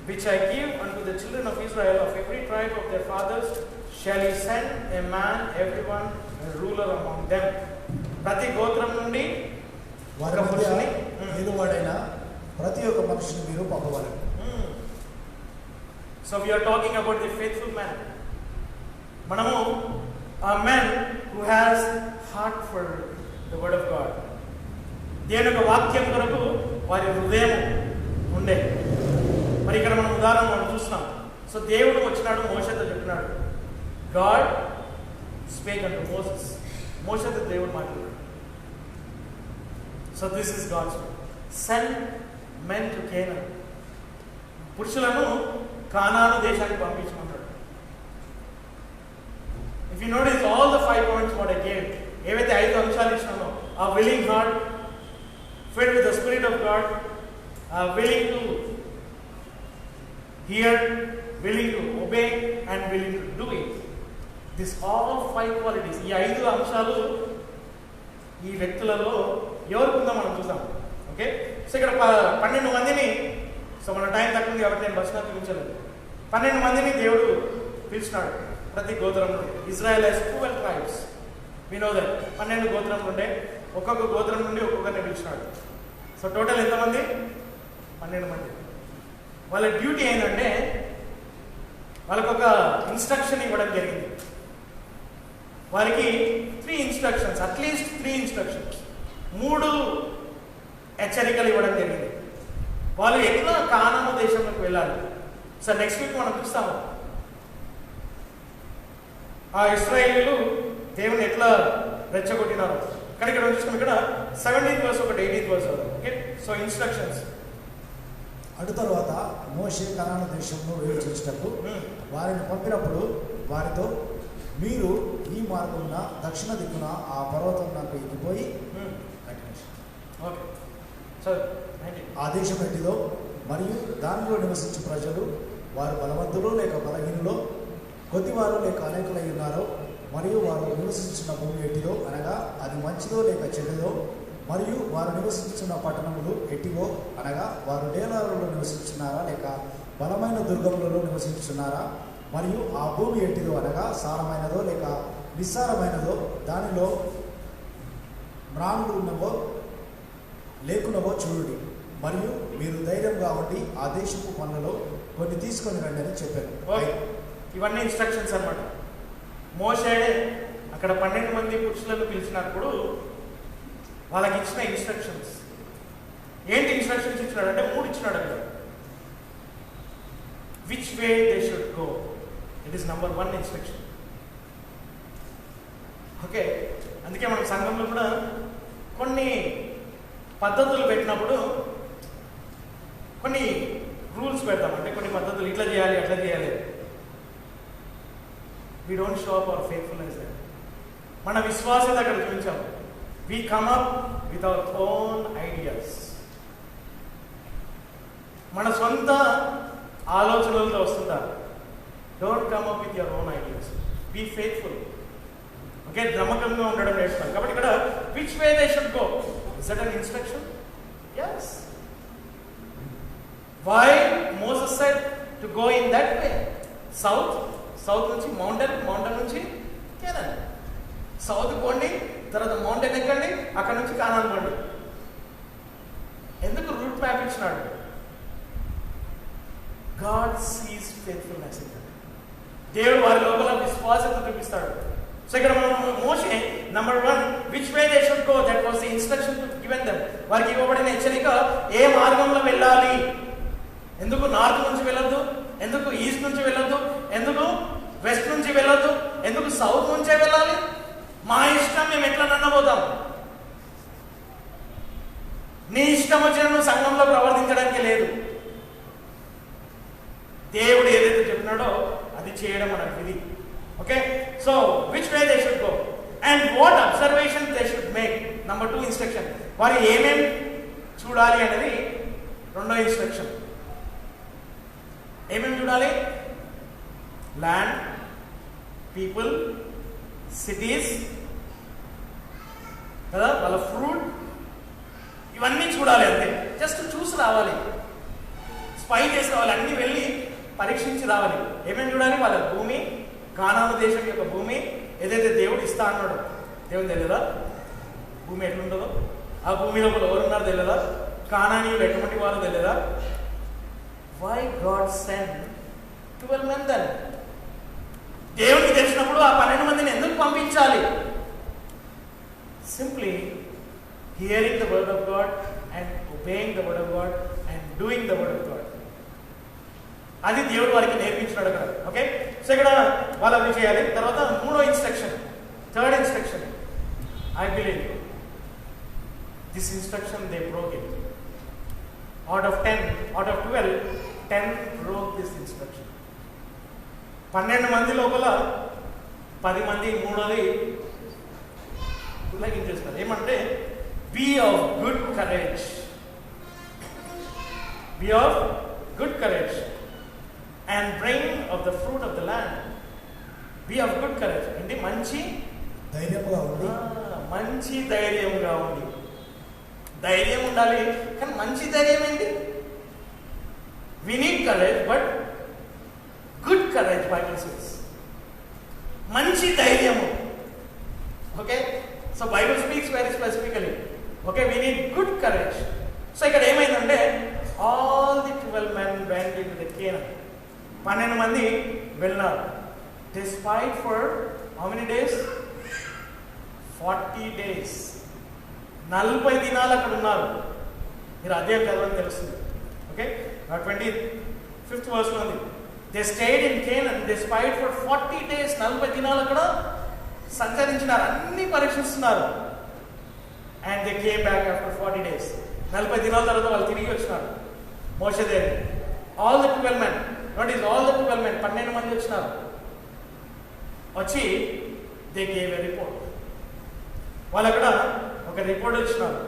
which I give unto the children of Israel. Of every tribe of their fathers shall he send a man, everyone a ruler among them. ప్రతి గోత్రం నుండి వారి మధ్య ఏలువాడైన ప్రతి ఒక్క మనుషుని మీరు పంపవాలి. So we are talking about the faithful man. మనము a man who has heart for the word of God. దేవుని యొక్క వాక్యం కొరకు వారి హృదయం ఉండే. మరి ఇక్కడ మనం ఉదాహరణ మనం చూస్తున్నాం. సో దేవుడు వచ్చినాడు, మోషేతో చెప్పినాడు. God spake unto Moses. మోషేతో దేవుడు మాట్లాడాడు. So this is God's word. Send men to Canaan. పురుషులను కానాను దేశానికి పంపించమన్నాడు. If you notice all the 5 points what I gave, ఏవైతే 5 అంశాలు ఇచ్చినానో, ఆ willing heart, filled with the Spirit of God, willing to hear, willing to obey and willing to do it. This all 5 qualities, ఈ 5 అంశాలు ఈ వ్యక్తులలో ఎవరికి ఉందో మనం చూద్దాం. ఓకే, సో ఇక్కడ 12 మందిని, సో మన టైం తక్కువ ఉంది కాబట్టి నేను బస్సులో చూపించలేదు. 12 మందిని దేవుడు పిలిచినాడు ప్రతి గోత్రం నుండి. Israel has 12 tribes. We know that 12 గోత్రం నుండే, ఒక్కొక్క గోత్రం నుండి ఒక్కొక్కరిని పిలిచినాడు. సో టోటల్ ఎంతమంది? 12 మంది. వాళ్ళ డ్యూటీ ఏంటంటే వాళ్ళకొక ఇన్స్ట్రక్షన్ ఇవ్వడం జరిగింది. వారికి 3 instructions, అట్లీస్ట్ 3 instructions, 3 హెచ్చరికలు ఇవ్వడం జరిగింది. వాళ్ళు ఎట్లా కానాను దేశంలోకి వెళ్ళాలి. సో నెక్స్ట్ వీక్ మనం చూస్తాము ఆ ఇశ్రాయేలీయులు దేవుని ఎట్లా రెచ్చగొట్టినారు. కానీ ఇక్కడ చూస్తాం, ఇక్కడ 17th verse ఒకటి 18th verse. Okay, so instructions. అటు తర్వాత మోషే కనాను దేశంలో వేలు చూచుటకు వారిని పంపినప్పుడు వారితో, మీరు ఈ మార్గమున దక్షిణ దిక్కున ఆ పర్వతం నాకు ఎక్కిపోయి ఆ దేశం ఎట్టిదో మరియు దానిలో నివసించే ప్రజలు వారు బలవంతులు లేక బలహీనులో, కొద్దివారు లేక అనేకులై ఉన్నారో, మరియు వారు నివసించిన భూమి ఎట్టిదో, అనగా అది మంచిదో లేక చెడుదో, మరియు వారు నివసించిన పట్టణములు ఎట్టివో, అనగా వారు డేలాలలో నివసించున్నారా లేక బలమైన దుర్గములలో నివసించున్నారా, మరియు ఆ భూమి ఎట్టిదో, అనగా సారమైనదో లేక నిస్సారమైనదో, దానిలో మ్రాణులు ఉన్నవో లేకున్నవో చూడండి, మరియు మీరు ధైర్యంగా ఉండి ఆ దేశపు పనులలో కొన్ని తీసుకొని రండి అని చెప్పారు. ఇవన్నీ ఇన్స్ట్రక్షన్స్ అన్నమాట. మోషే అక్కడ 12 మంది పురుషులను పిలిచినప్పుడు వాళ్ళకి ఇచ్చిన ఇన్స్ట్రక్షన్స్ ఏంటి? ఇన్స్ట్రక్షన్స్ ఇచ్చినాడు అంటే 3 ఇచ్చినాడు అక్కడ. Which way they should go, it is number 1 instruction. Okay, అందుకే మనం సంఘంలో కూడా కొన్ని పద్ధతులు పెట్టినప్పుడు కొన్ని రూల్స్ పెడతాం. అంటే కొన్ని పద్ధతులు ఇట్లా చేయాలి, అట్లా చేయాలి. We don't show up our faithfulness. మన విశ్వాసత అక్కడ చూపించాం. We come up with our own ideas. మన సొంత ఆలోచనలతో వస్తుందా? Don't come up with your own ideas. Be faithful. Okay, నమ్మకంగా ఉండడం నేర్చుకోవాలి. కాబట్టి ఇక్కడ which way they should go, is that an instruction? yes. Why Moses said to go in that way? South నుంచి మౌంటైన్ నుంచి కేనాన్. సౌత్ పోండి, తర్వాత mountain ఎక్కండి, అక్కడ నుంచి కానాన్ పోండి. ఎందుకు రూట్ మ్యాప్ ఇచ్చినాడు? God sees faithfulness in them. దేవుడు వారి లోపల విశ్వాసత చూపిస్తాడు. సో ఇక్కడ మనం మోషే number 1 which way they should go, that was the instruction to given them. వారికి ఇవ్వబడిన హెచ్చరిక ఏ మార్గంలో వెళ్ళాలి, ఎందుకు నార్త్ నుంచి వెళ్ళొద్దు, ఎందుకు ఈస్ట్ నుంచి వెళ్ళొద్దు, ఎందుకు వెస్ట్ నుంచి వెళ్ళొద్దు, ఎందుకు సౌత్ నుంచే వెళ్ళాలి, మా ఇష్టం మేము ఎట్లా నన్నబోతాం, నీ ఇష్టం వచ్చిన నువ్వు సంఘంలో ప్రవర్తించడానికి లేదు. దేవుడు ఏదైతే చెప్పినాడో అది చేయడం మనకు విధి. Okay, so which way they should go and what observation they should make. Number 2 instruction, వారు ఏమేమి చూడాలి అనేది రెండో ఇన్స్ట్రక్షన్. ఏమేమి చూడాలి? ల్యాండ్, పీపుల్, సిటీస్ కదా, వాళ్ళ ఫ్రూట్, ఇవన్నీ చూడాలి. అంతే, జస్ట్ చూసి రావాలి, స్పై చేసి రావాలి, అన్నీ వెళ్ళి పరీక్షించి రావాలి. ఏమేమి చూడాలి? వాళ్ళ భూమి, కానాను దేశం యొక్క భూమి ఏదైతే దేవుడు ఇస్తా అన్నాడు. దేవుడు తెలియదా భూమి ఎట్లుంటుందో? ఆ భూమి లోపల ఎవరున్నారో తెలియదా? కానానీయులు ఎటువంటి వారో తెలియదా? Why God send 12 men then? దేవుడికి తెలిసినప్పుడు ఆ 12 మందిని ఎందుకు పంపించాలి? Simply hearing the word of God and obeying the word of God and doing the word of God. అది దేవుడు వారికి నేర్పించినాడు కదా. ఓకే, సో ఇక్కడ వాళ్ళు అవి చేయాలి. తర్వాత 3వ instruction, 3rd instruction, I believe this instruction they broke it. Out of 12, 10 broke this instruction. 12 మంది లోపల 10 మంది 3వది ఉల్లంఘించేస్తారు. ఏమంటే be of good courage, be of good courage and bring of the fruit of the land. Be of good courage అంటే మంచి ధైర్యంగా ఉంది, మంచి ధైర్యంగా ఉంది. ధైర్యం ఉండాలి, కానీ మంచి ధైర్యం ఏంటి? We need courage, but good courage, Bible says. మంచి ధైర్యము. Okay, so Bible speaks very specifically. Okay, we need good courage. So ఇక్కడ ఏమైందంటే all the 12 men went into the Canaan. 12 మంది వెళ్ళినారు. They spied for how many days? 40 days. 40 దినాలు అక్కడ ఉన్నారు. మీరు అదే చదవని తెలుస్తుంది. ఓకే, 25th verse ఉంది. They stayed in Canaan, they spied for 40 days. 40 దినాలు అక్కడ సంచరించినారు, అన్ని పరీక్షిస్తున్నారు. And they came back after 40 days. 40 దినాల తర్వాత వాళ్ళు తిరిగి వచ్చినారు మోషే దగ్గర. All the 12 men, notice all the 12 men, 12 మంది వచ్చినారు. వచ్చి they gave a report. వాళ్ళు అక్కడ ఒక రిపోర్ట్ ఇచ్చినారు.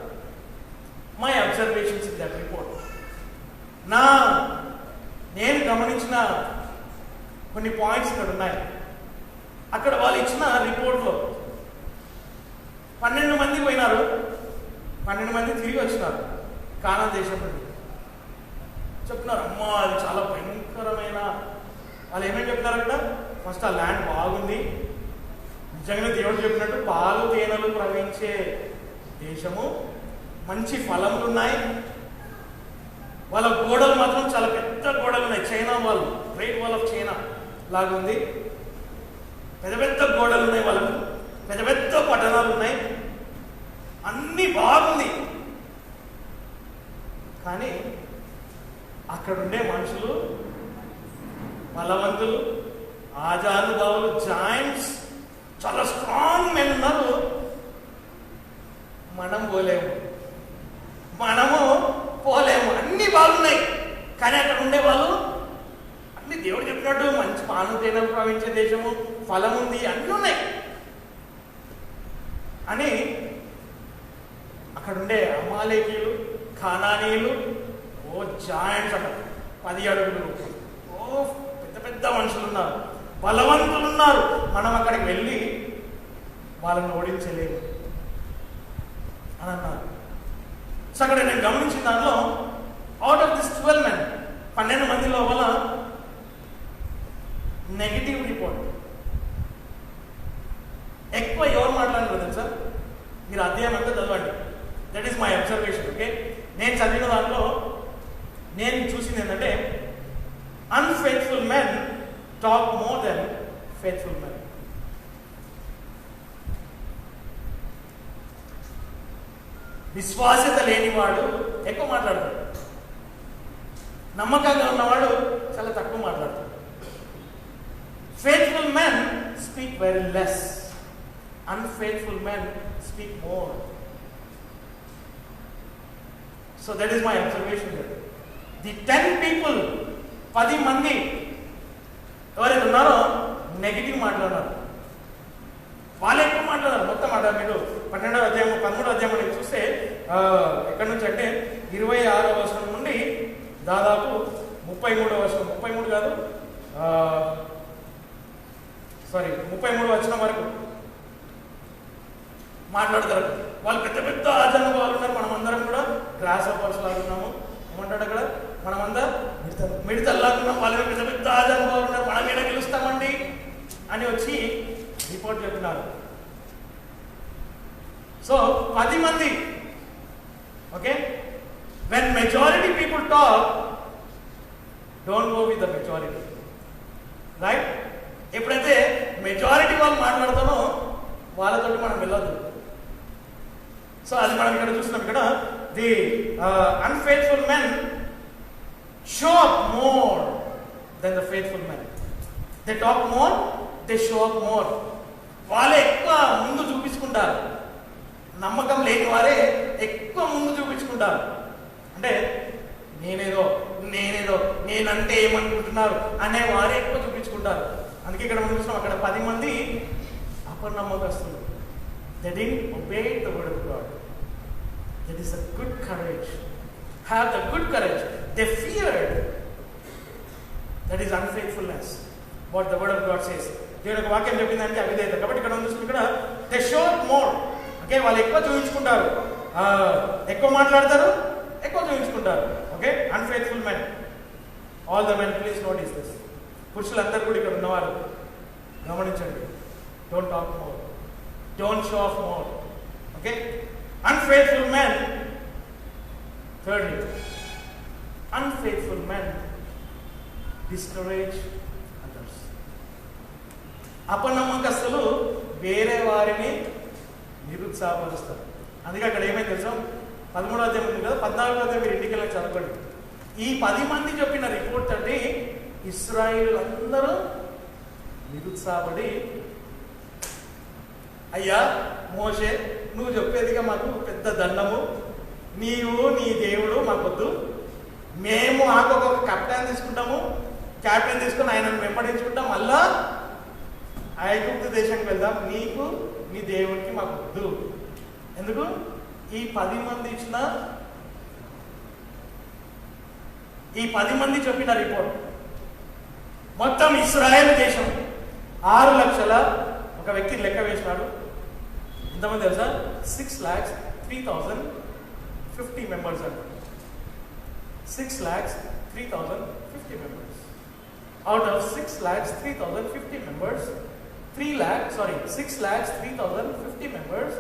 My observations in that report, నేను గమనించిన కొన్ని పాయింట్స్ ఇక్కడ ఉన్నాయి. అక్కడ వాళ్ళు ఇచ్చిన రిపోర్ట్లో 12 మంది పోయినారు, 12 మంది తిరిగి వచ్చినారు కానాన్ దేశం నుండి. చెప్తున్నారు, అమ్మా అది చాలా భయంకరమైన, వాళ్ళు ఏమేమి చెప్తున్నారు అక్కడ? ఫస్ట్ ఆ ల్యాండ్ బాగుంది, నిజంగానే దేవుడు చెప్పినట్టు పాలు తేనెలు ప్రవహించే దేశము, మంచి ఫలములు ఉన్నాయి. వాళ్ళ గోడలు మాత్రం చాలా పెద్ద గోడలు ఉన్నాయి. చైనా వాళ్ళు, గ్రేట్ వాల్ ఆఫ్ చైనా లాగుంది. పెద్ద పెద్ద గోడలు ఉన్నాయి, వాళ్ళకు పెద్ద పెద్ద పట్టణాలు ఉన్నాయి, అన్నీ బాగుంది. కానీ అక్కడుండే మనుషులు బలవంతులు, ఆజానుభావులు, జాయింట్స్, చాలా స్ట్రాంగ్ మెన్ ఉన్నారు. మనం పోలేము, అన్ని బాగున్నాయి. కానీ అక్కడ ఉండేవాళ్ళు అన్ని దేవుడు చెప్పినట్టు మంచి పాను తేనెలు ప్రవహించే దేశము, ఫలం ఉంది, అన్నీ ఉన్నాయి అని అక్కడ ఉండే అమాలేకీయులు, కానానీయులు, జాయింట్స్ అక్కడ 10 అడుగులు, పెద్ద పెద్ద మనుషులు ఉన్నారు, బలవంతులు ఉన్నారు. మనం అక్కడికి వెళ్ళి వాళ్ళని ఓడించలేము అని అన్నారు. సో అక్కడ నేను గమనించిన దానిలో అవుట్ ఆఫ్ దిస్ 12 men, 12 మంది లోపల నెగిటివ్ రిపోర్ట్ ఎక్కువ ఎవరు మాట్లాడారు తెలుసా? మీరు అధ్యాయం అంతా చదవండి. That is my observation. Okay, నేను చదివిన దాంట్లో నేను చూసింది ఏంటంటే Unfaithful men talk more than faithful men. విశ్వాసత లేనివాడు ఎక్కువ మాట్లాడతాడు, నమ్మకంగా ఉన్నవాడు చాలా తక్కువ మాట్లాడతాడు. Faithful men speak very less. Unfaithful men speak more. So that is my observation here. The 10 people, 10 మంది ఎవరైతే ఉన్నారో నెగిటివ్ మాట్లాడారు, వాళ్ళు ఎక్కువ మాట్లాడారు. మొత్తం మాట్లాడారు. మీరు 12వ అధ్యాయం 13వ అధ్యాయం చూస్తే ఎక్కడి నుంచి అంటే 26వ వచనం నుండి దాదాపు 33వ వచనం, 33 కాదు 33వ వచనం వరకు మాట్లాడతారు. వాళ్ళు పెద్ద పెద్ద ఆజానుభావాలు ఉన్నారు. మనం అందరం కూడా గ్రాస్ అవర్స్ లాగా ఉన్నాము. ఏమంటాడు అక్కడ, మనమంతా మిడతల్లాగా ఉన్నాం. వాళ్ళకి పెద్ద పెద్ద ఆజానుభావాలు ఉన్నారు. మనం ఎలా గెలుస్తామండి అని వచ్చి రిపోర్ట్ చెప్తున్నారు. సో 10 మంది. Okay, when majority people talk, don't go with the majority, right? ఎప్పుడైతే మెజారిటీ వాళ్ళు మాట్లాడతామో వాళ్ళతో మనం వెళ్ళొద్దు. సో అది మనం ఇక్కడ చూస్తున్నాం. ఇక్కడ the అన్ఫేత్ఫుల్ men show up more than the faithful men. They talk more, they show up more. వాళ్ళే ఎక్కువ ముందు చూపించుకుంటారు. నమ్మకం లేని వారే ఎక్కువ ముందు చూపించుకుంటారు. అంటే నేనేదో నేనంటే ఏమనుకుంటున్నారు అనే వారే ఎక్కువ చూపించుకుంటారు. అందుకే ఇక్కడ మనం చూస్తున్నాం, అక్కడ 10 మంది అపనమ్మకస్తులు. They didn't obey the word of God. That is a good courage. Have the good courage. They feared. That is unfaithfulness. What the word of God says. దేవుని యొక్క వాక్యం చెప్పిందంటే అవిధేయత. కాబట్టి ఇక్కడ చూసుకుంటే ఇక్కడ they show more. ఓకే, వాళ్ళు ఎక్కువ చూపించుకుంటారు, ఎక్కువ మాట్లాడతారు, ఎక్కువ చూపించుకుంటారు. Okay, unfaithful men. All the men please notice this. పురుషులందరూ కూడా ఇక్కడ ఉన్నవారు గమనించండి. Don't talk more, don't show off more. Okay, unfaithful men. Thirdly, unfaithful men discourage others. అపనమ్మకస్తులు వేరే వారిని నిరుత్సాహపరుస్తారు. అందుకే అక్కడ ఏమైంది తెలుసా, 13వ అధ్యాయం ఉంది కదా, 14వ అధ్యాయం మీరు ఇంటికి వెళ్ళి చదవండి. ఈ 10 మంది చెప్పిన రిపోర్ట్ అంటే ఇశ్రాయేలు అందరూ నిరుత్సాహపడి, అయ్యా మోషే, నువ్వు చెప్పేదిగా మాకు పెద్ద దండము, నీవు నీ దేవుడు మాకొద్దు, మేము ఒక కెప్టెన్ తీసుకుంటాము, క్యాప్టెన్ తీసుకుని ఆయనను వెంబడించుకుంటాం, మళ్ళా ఐగుప్తు దేశానికి వెళ్దాం, నీకు నీ దేవుడికి మాకు వద్దు. ఎందుకు? ఈ 10 మంది ఇచ్చిన, ఈ 10 మంది చెప్పిన రిపోర్ట్ మొత్తం ఇశ్రాయేలు దేశం 6 లక్షల ఒక వ్యక్తి లెక్క వేసినాడు. ఎంతమంది తెలుసా? 6,03,050 మెంబర్స్ అంట. 6,03,050 members. Out of 6,03,050 members, 6,03,050 members.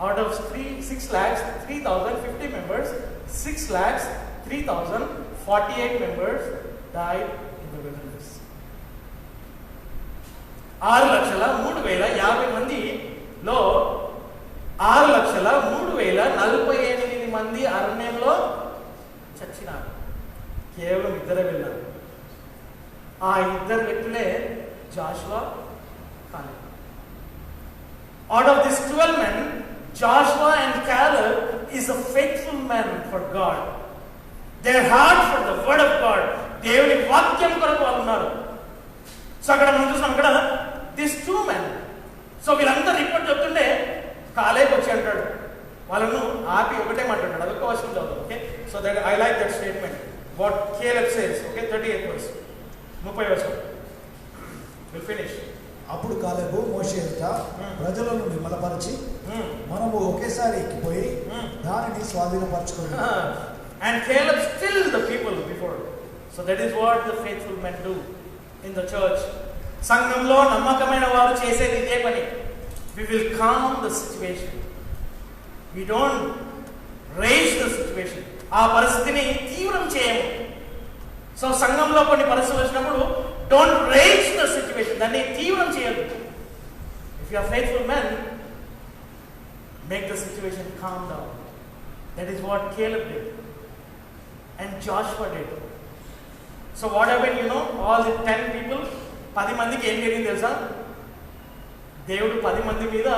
Out of 6,03,050 members, 6,03,048 members died in the wilderness. 6,03,050 మందిలో 6,03,048 మంది అరణ్యంలో చచ్చినారు. కేవలం 2 వెళ్ళారు. ఆ 2 వ్యక్తులే Joshua, Caleb. Out of these 12 men, Joshua and Caleb is a faithful man for God. Their heart for the word of God. దేవుని వాక్యం కొరకు వాళ్ళు ఉన్నారు. సో అక్కడ మనం చూసాం, అక్కడ these 2 men. సో వీళ్ళంతా రిపోర్ట్ చెప్తుంటే కాలేబ్ వచ్చి అంటాడు, వాళ్ళను ఆపి ఒకటే మాట్లాడాడు. అదొక వచనం చదువు. Okay, so that I like that statement what Caleb says. Okay, 38th verse, 30వ వచనం. We'll finish. అప్పుడు కాలేబు మోషే ఎదుట ప్రజలను నిమ్మలపరిచి, మనము ఒకేసారి ఎక్కిపోయి దానిని స్వాధీనపరచుకోండి. And Caleb stilled the people before. So that is what the faithful men do in the church. సంఘంలో నమ్మకమైన వారు చేసేది ఇదే పని. We will calm the situation. We don't raise the situation. ఆ పరిస్థితిని తీవ్రం చేయము. సో సంఘంలో కొన్ని పరిస్థితులు వచ్చినప్పుడు డోంట్ రేజ్ ద సిచ్యువేషన్, దాన్ని తీవ్రం చేయదు. If you are faithful men, make the situation calm down. That is what Caleb did and Joshua did. So what happened, you know, all the 10 people, 10 మందికి ఏం జరిగింది తెలుసా? దేవుడు 10 మంది మీద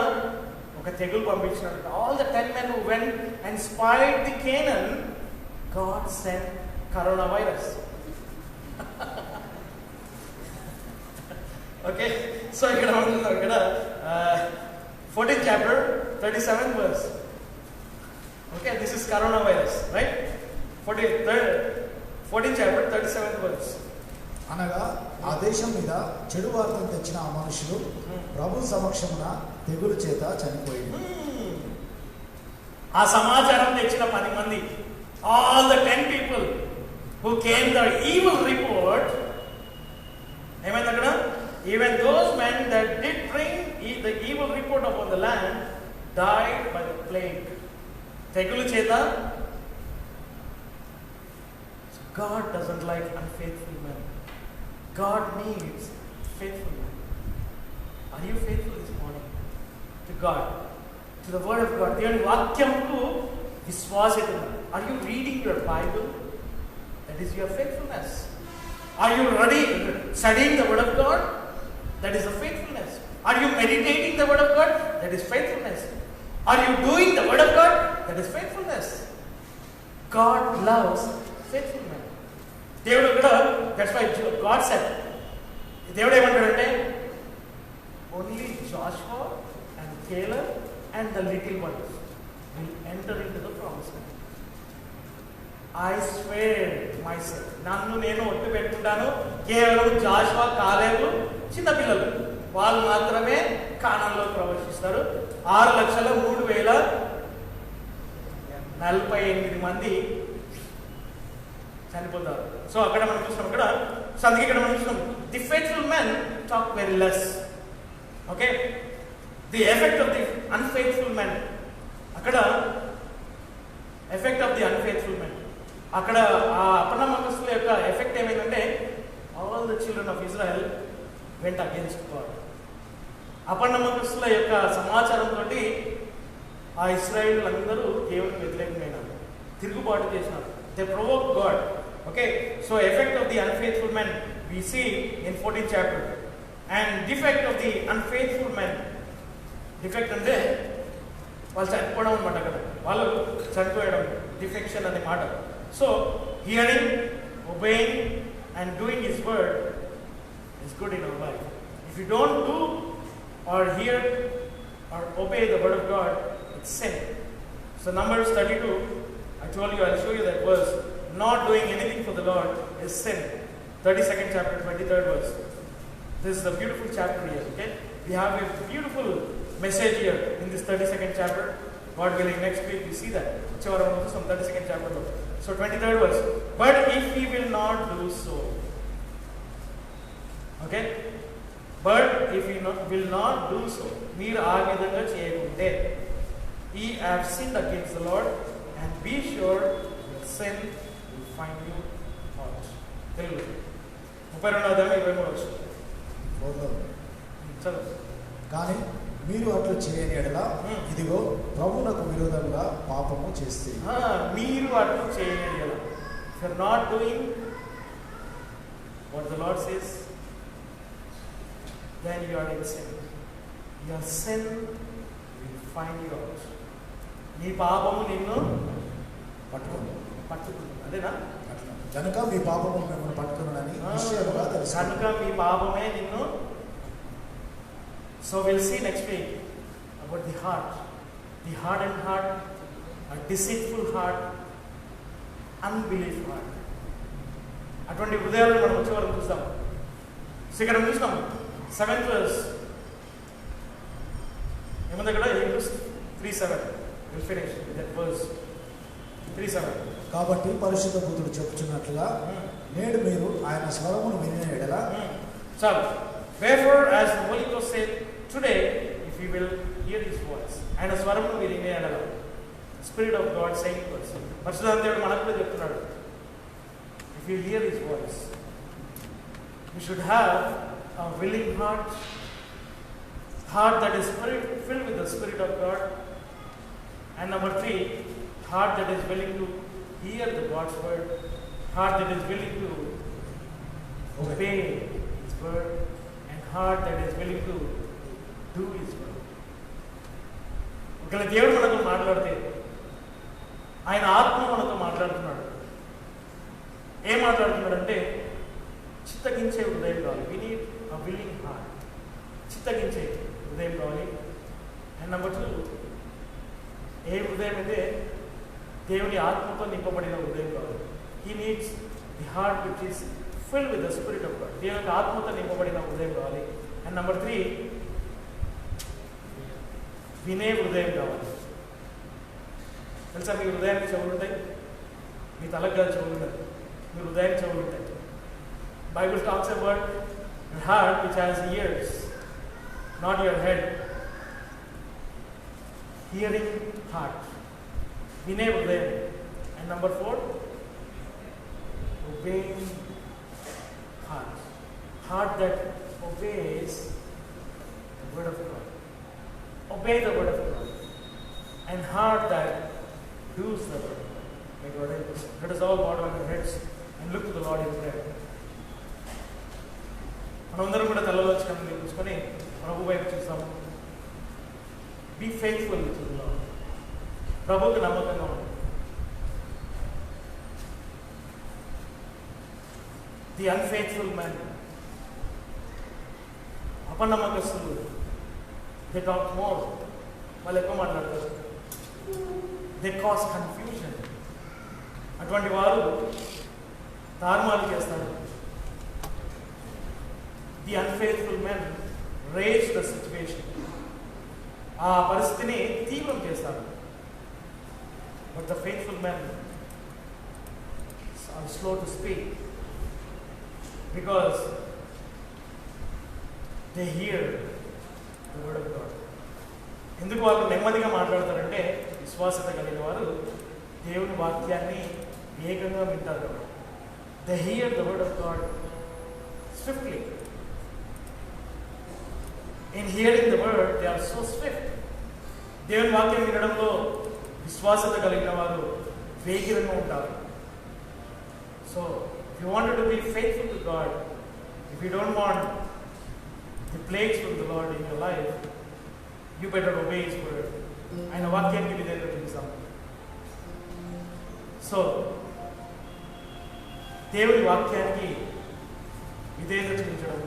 ఒక తెగులు పంపించినాడు. All the 10 men who went and spied the Canaan, God sent coronavirus. Okay, so ఇక్కడ 14th chapter 37th verse. Okay, this is coronavirus, right? 14th chapter 37th verse. అనగా ఆ దేశం మీద చెడు వార్తను తెచ్చిన ఆ మనుషులు ప్రభు సమక్షమున తెగులు చేత చనిపోయింది. ఆ సమాచారం తెచ్చిన 10 మంది, all the 10 people who came the evil report, ఏమైంది అక్కడ? Even those men that did bring the evil report upon the land died by the plague. తెగులు చేత. God doesn't like unfaithful men. God needs faithful men. Are you faithful this morning to God, to the word of God? దేవుని వాక్యంకు విశ్వాసత. Are you reading your Bible? That is your faithfulness. Are you studying the word of God? That is the faithfulness. Are you meditating the word of God? That is faithfulness. Are you doing the word of God? That is faithfulness. God loves faithful men. దేవుడు కూడా, that's why God said, దేవుడు ఏమంటాడంటే, only Joshua and Caleb and the little ones will enter into the promised land. I swear myself, నన్ను నేను ఒట్టు పెట్టుకుంటాను, కేవలం జాషువా, కాలేబు చిన్నపిల్లలు వాళ్ళు మాత్రమే కానాన్లో ప్రవేశిస్తారు. 6,03,048 మంది చనిపోతారు. సో అక్కడ మనం చూస్తాం, అందుకే ఇక్కడ మనం చూస్తాం, the faithful men talk very less. Okay, the effect of the unfaithful men, అక్కడ effect of the unfaithful men, అక్కడ ఆ అపనమ్మకస్తుల యొక్క ఎఫెక్ట్ ఏమైందంటే, all the children of Israel went against God. అపనమ్మకస్తుల యొక్క సమాచారంతో ఆ ఇశ్రాయేలు అందరూ దేవునికి వ్యతిరేకమైనారు, తిరుగుబాటు చేసినారు. They provoke God. Okay, so effect of the unfaithful men we see in 14th chapter, and defect of the unfaithful men. Defect అంటే వాళ్ళు చనిపోవడం అన్నమాట, కదా వాళ్ళు చనిపోయడం, డిఫెక్షన్ అనే మాట. So hearing, obeying and doing his word is good in our life. If you don't do or hear or obey the word of God, it's sin. So Numbers 32, I told you, I'll show you that verse. Not doing anything for the Lord is sin. 32nd chapter, 23rd verse. This is a beautiful chapter here, okay? We have a beautiful message here in this 32nd chapter. God willing, next week we see that. Some 32nd chapter. So 23rd verse. But if he will not do so, okay? But if he will not do so, meer aa vidhanga cheyakunte, ye have sinned against the Lord, and be sure your sin will find you out. Telugu 32:23. కానీ మీరు అట్లు చేయని ఎడల ఇదిగో ప్రభువునకు విరోధంగా పాపము చేస్తే. మీరు అట్లు చేయని ఎడల, if you are not doing what the Lord says, then you are in sin. Your sin will find you out. నీ పాపము నిన్ను పట్టుకుంటుంది. అదేనా? కనుక మీ పాపము మిమ్మల్ని పట్టుకున్నాడని నిశ్చయముగా తెలుసు. కనుక మీ పాపమే నిన్ను. So we'll see next week about the heart, the hardened heart, a deceitful heart, unbelief heart. అటువంటి హృదయాలను మనం వచ్చే వరకు చూస్తాం. సో ఇక్కడ చూస్తాం 7th verse. ఏముంది అక్కడ? Hebrews 3:7. We'll finish with that verse. 3:7. కాబట్టి పరిశుద్ధ బుద్ధుడు చెప్పుచున్నట్లుగా నేడు మీరు ఆయన స్వరమును వినిన ఎడల. చాలు. Wherefore, as the Holy Ghost said, today, if you will hear his voice, ఆయన స్వరమును మీరు వినే ఎడల, Spirit of God saying to us, పరిశుద్ధాత్మ దేవుడు మనకు కూడా చెప్తున్నాడు, if if you hear His voice. We should have a willing heart that is filled with the Spirit of God. And number 3, heart that is willing to hear the God's word, heart that is willing to obey His word, and heart that is willing to do His word. ఒకవేళ దేవుడు మనతో మాట్లాడితే ఆయన ఆత్మ మనతో మాట్లాడుతున్నాడు. ఏం మాట్లాడుతున్నాడంటే చిత్తగించే హృదయం కావాలి. We need a willing heart. చిత్తగించే హృదయం కావాలి. అండ్ నెంబర్ 2, ఏ హృదయం అయితే దేవుని ఆత్మతో నింపబడిన హృదయం కావాలి. He needs the heart which is filled with the spirit of God. దేవుని ఆత్మతో నింపబడిన హృదయం కావాలి. అండ్ నెంబర్ 3, వినే హృదయం కావాలి. తెలుసా, మీ హృదయానికి చెవులు ఉంటాయి, మీ తలకు కాదు చెవులు ఉంటాయి, మీ హృదయానికి చెవులు ఉంటాయి. Bible talks about your heart which has ears, not your head. Hearing heart, వినే హృదయం. And number 4, obeying heart. Heart that obeys the word of God. Obey the word of God. And heart that does the word of God. May God help us. Let us all bow our heads and look to the Lord in prayer. మనందరం కూడా తలలోచి కన్నులు మూసుకొని ప్రభు వైపు చూస్తాము. Be faithful to the Lord. ప్రభువుకు నమ్మకంగా ఉండండి. ది అన్ఫెయిత్ఫుల్ మ్యాన్, అపనమ్మకస్తులు, దే టాక్ మోర్, వాళ్ళు ఎక్కువ మాట్లాడతారు. They cause confusion. అటువంటి వారు తారుమారు చేస్తారు. The unfaithful man rage the situation. ఆ పరిస్థితిని తీవ్రం చేస్తారు. But the faithful man are slow to speak because they hear the word of God. ఎందుకు వాళ్ళు నెమ్మదిగా మాట్లాడతారంటే విశ్వాసత కలిగిన వారు దేవుని వాక్యాన్ని వేగంగా వింటారు కాబట్టి. They hear the word of God swiftly. In hearing the word, they are so swift. దేవుని వాక్యం వినడంలో విశ్వాసత కలిగిన వారు వేగంగా ఉంటారు. So, if you wanted to be faithful to God, if you don't want the plagues from the Lord in your life, you better obey His word. ఆయన వాక్యానికి విధేయత చూపిస్తాం. సో దేవుని వాక్యానికి విధేయత చూపించడం,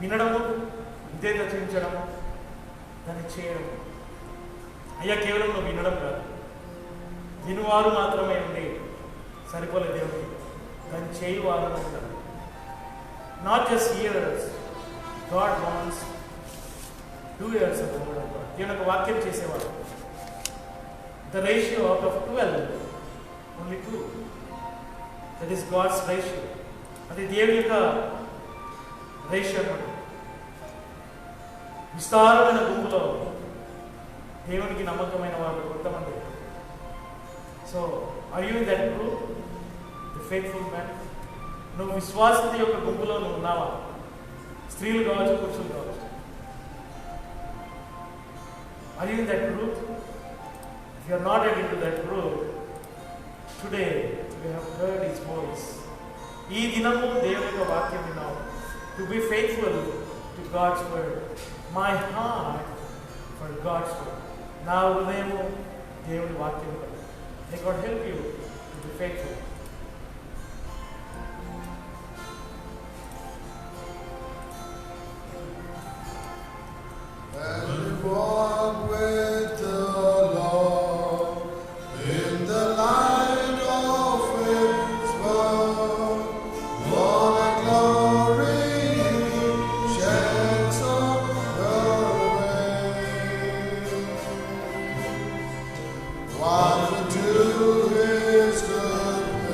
వినడము, విధేయత చూపించడం, దాన్ని చేయడం. అయ్యా, కేవలం నువ్వు వినడం కాదు, వినువారు మాత్రమే ఉండి సరిపోలేదు దేవుడికి, దాన్ని చేయువారు ఉంటారు. Not just hearers, God wants doers of the word of God. దేవుని యొక్క వాక్యం చేసేవారు. The ratio out of 12, only 2. That is God's ratio. అది దేవుని యొక్క రేషియో అన్నమాట. విస్తారమైన గుంపులో దేవునికి నమ్మకమైన వాళ్ళు కొంతమంది. So are you in that group, the faithful man? నువ్వు విశ్వాసత యొక్క గుంపులో నువ్వు ఉన్నావా? స్త్రీలు కావచ్చు, పురుషులు కావచ్చు. Are you in that group? If you are not yet into that group, today you have heard His voice. ఈ దినము దేవుని యొక్క వాక్యం విన్నావు. To be faithful to God's word. My heart for God's word. నా హృదయము దేవుని వాక్యం కొరకు. May God help you to be faithful. And walk with the Lord in the light of His word. All the glory sheds on the way. Walk into His goodness.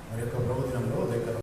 మరి యొక్క ప్రభుత్వంలో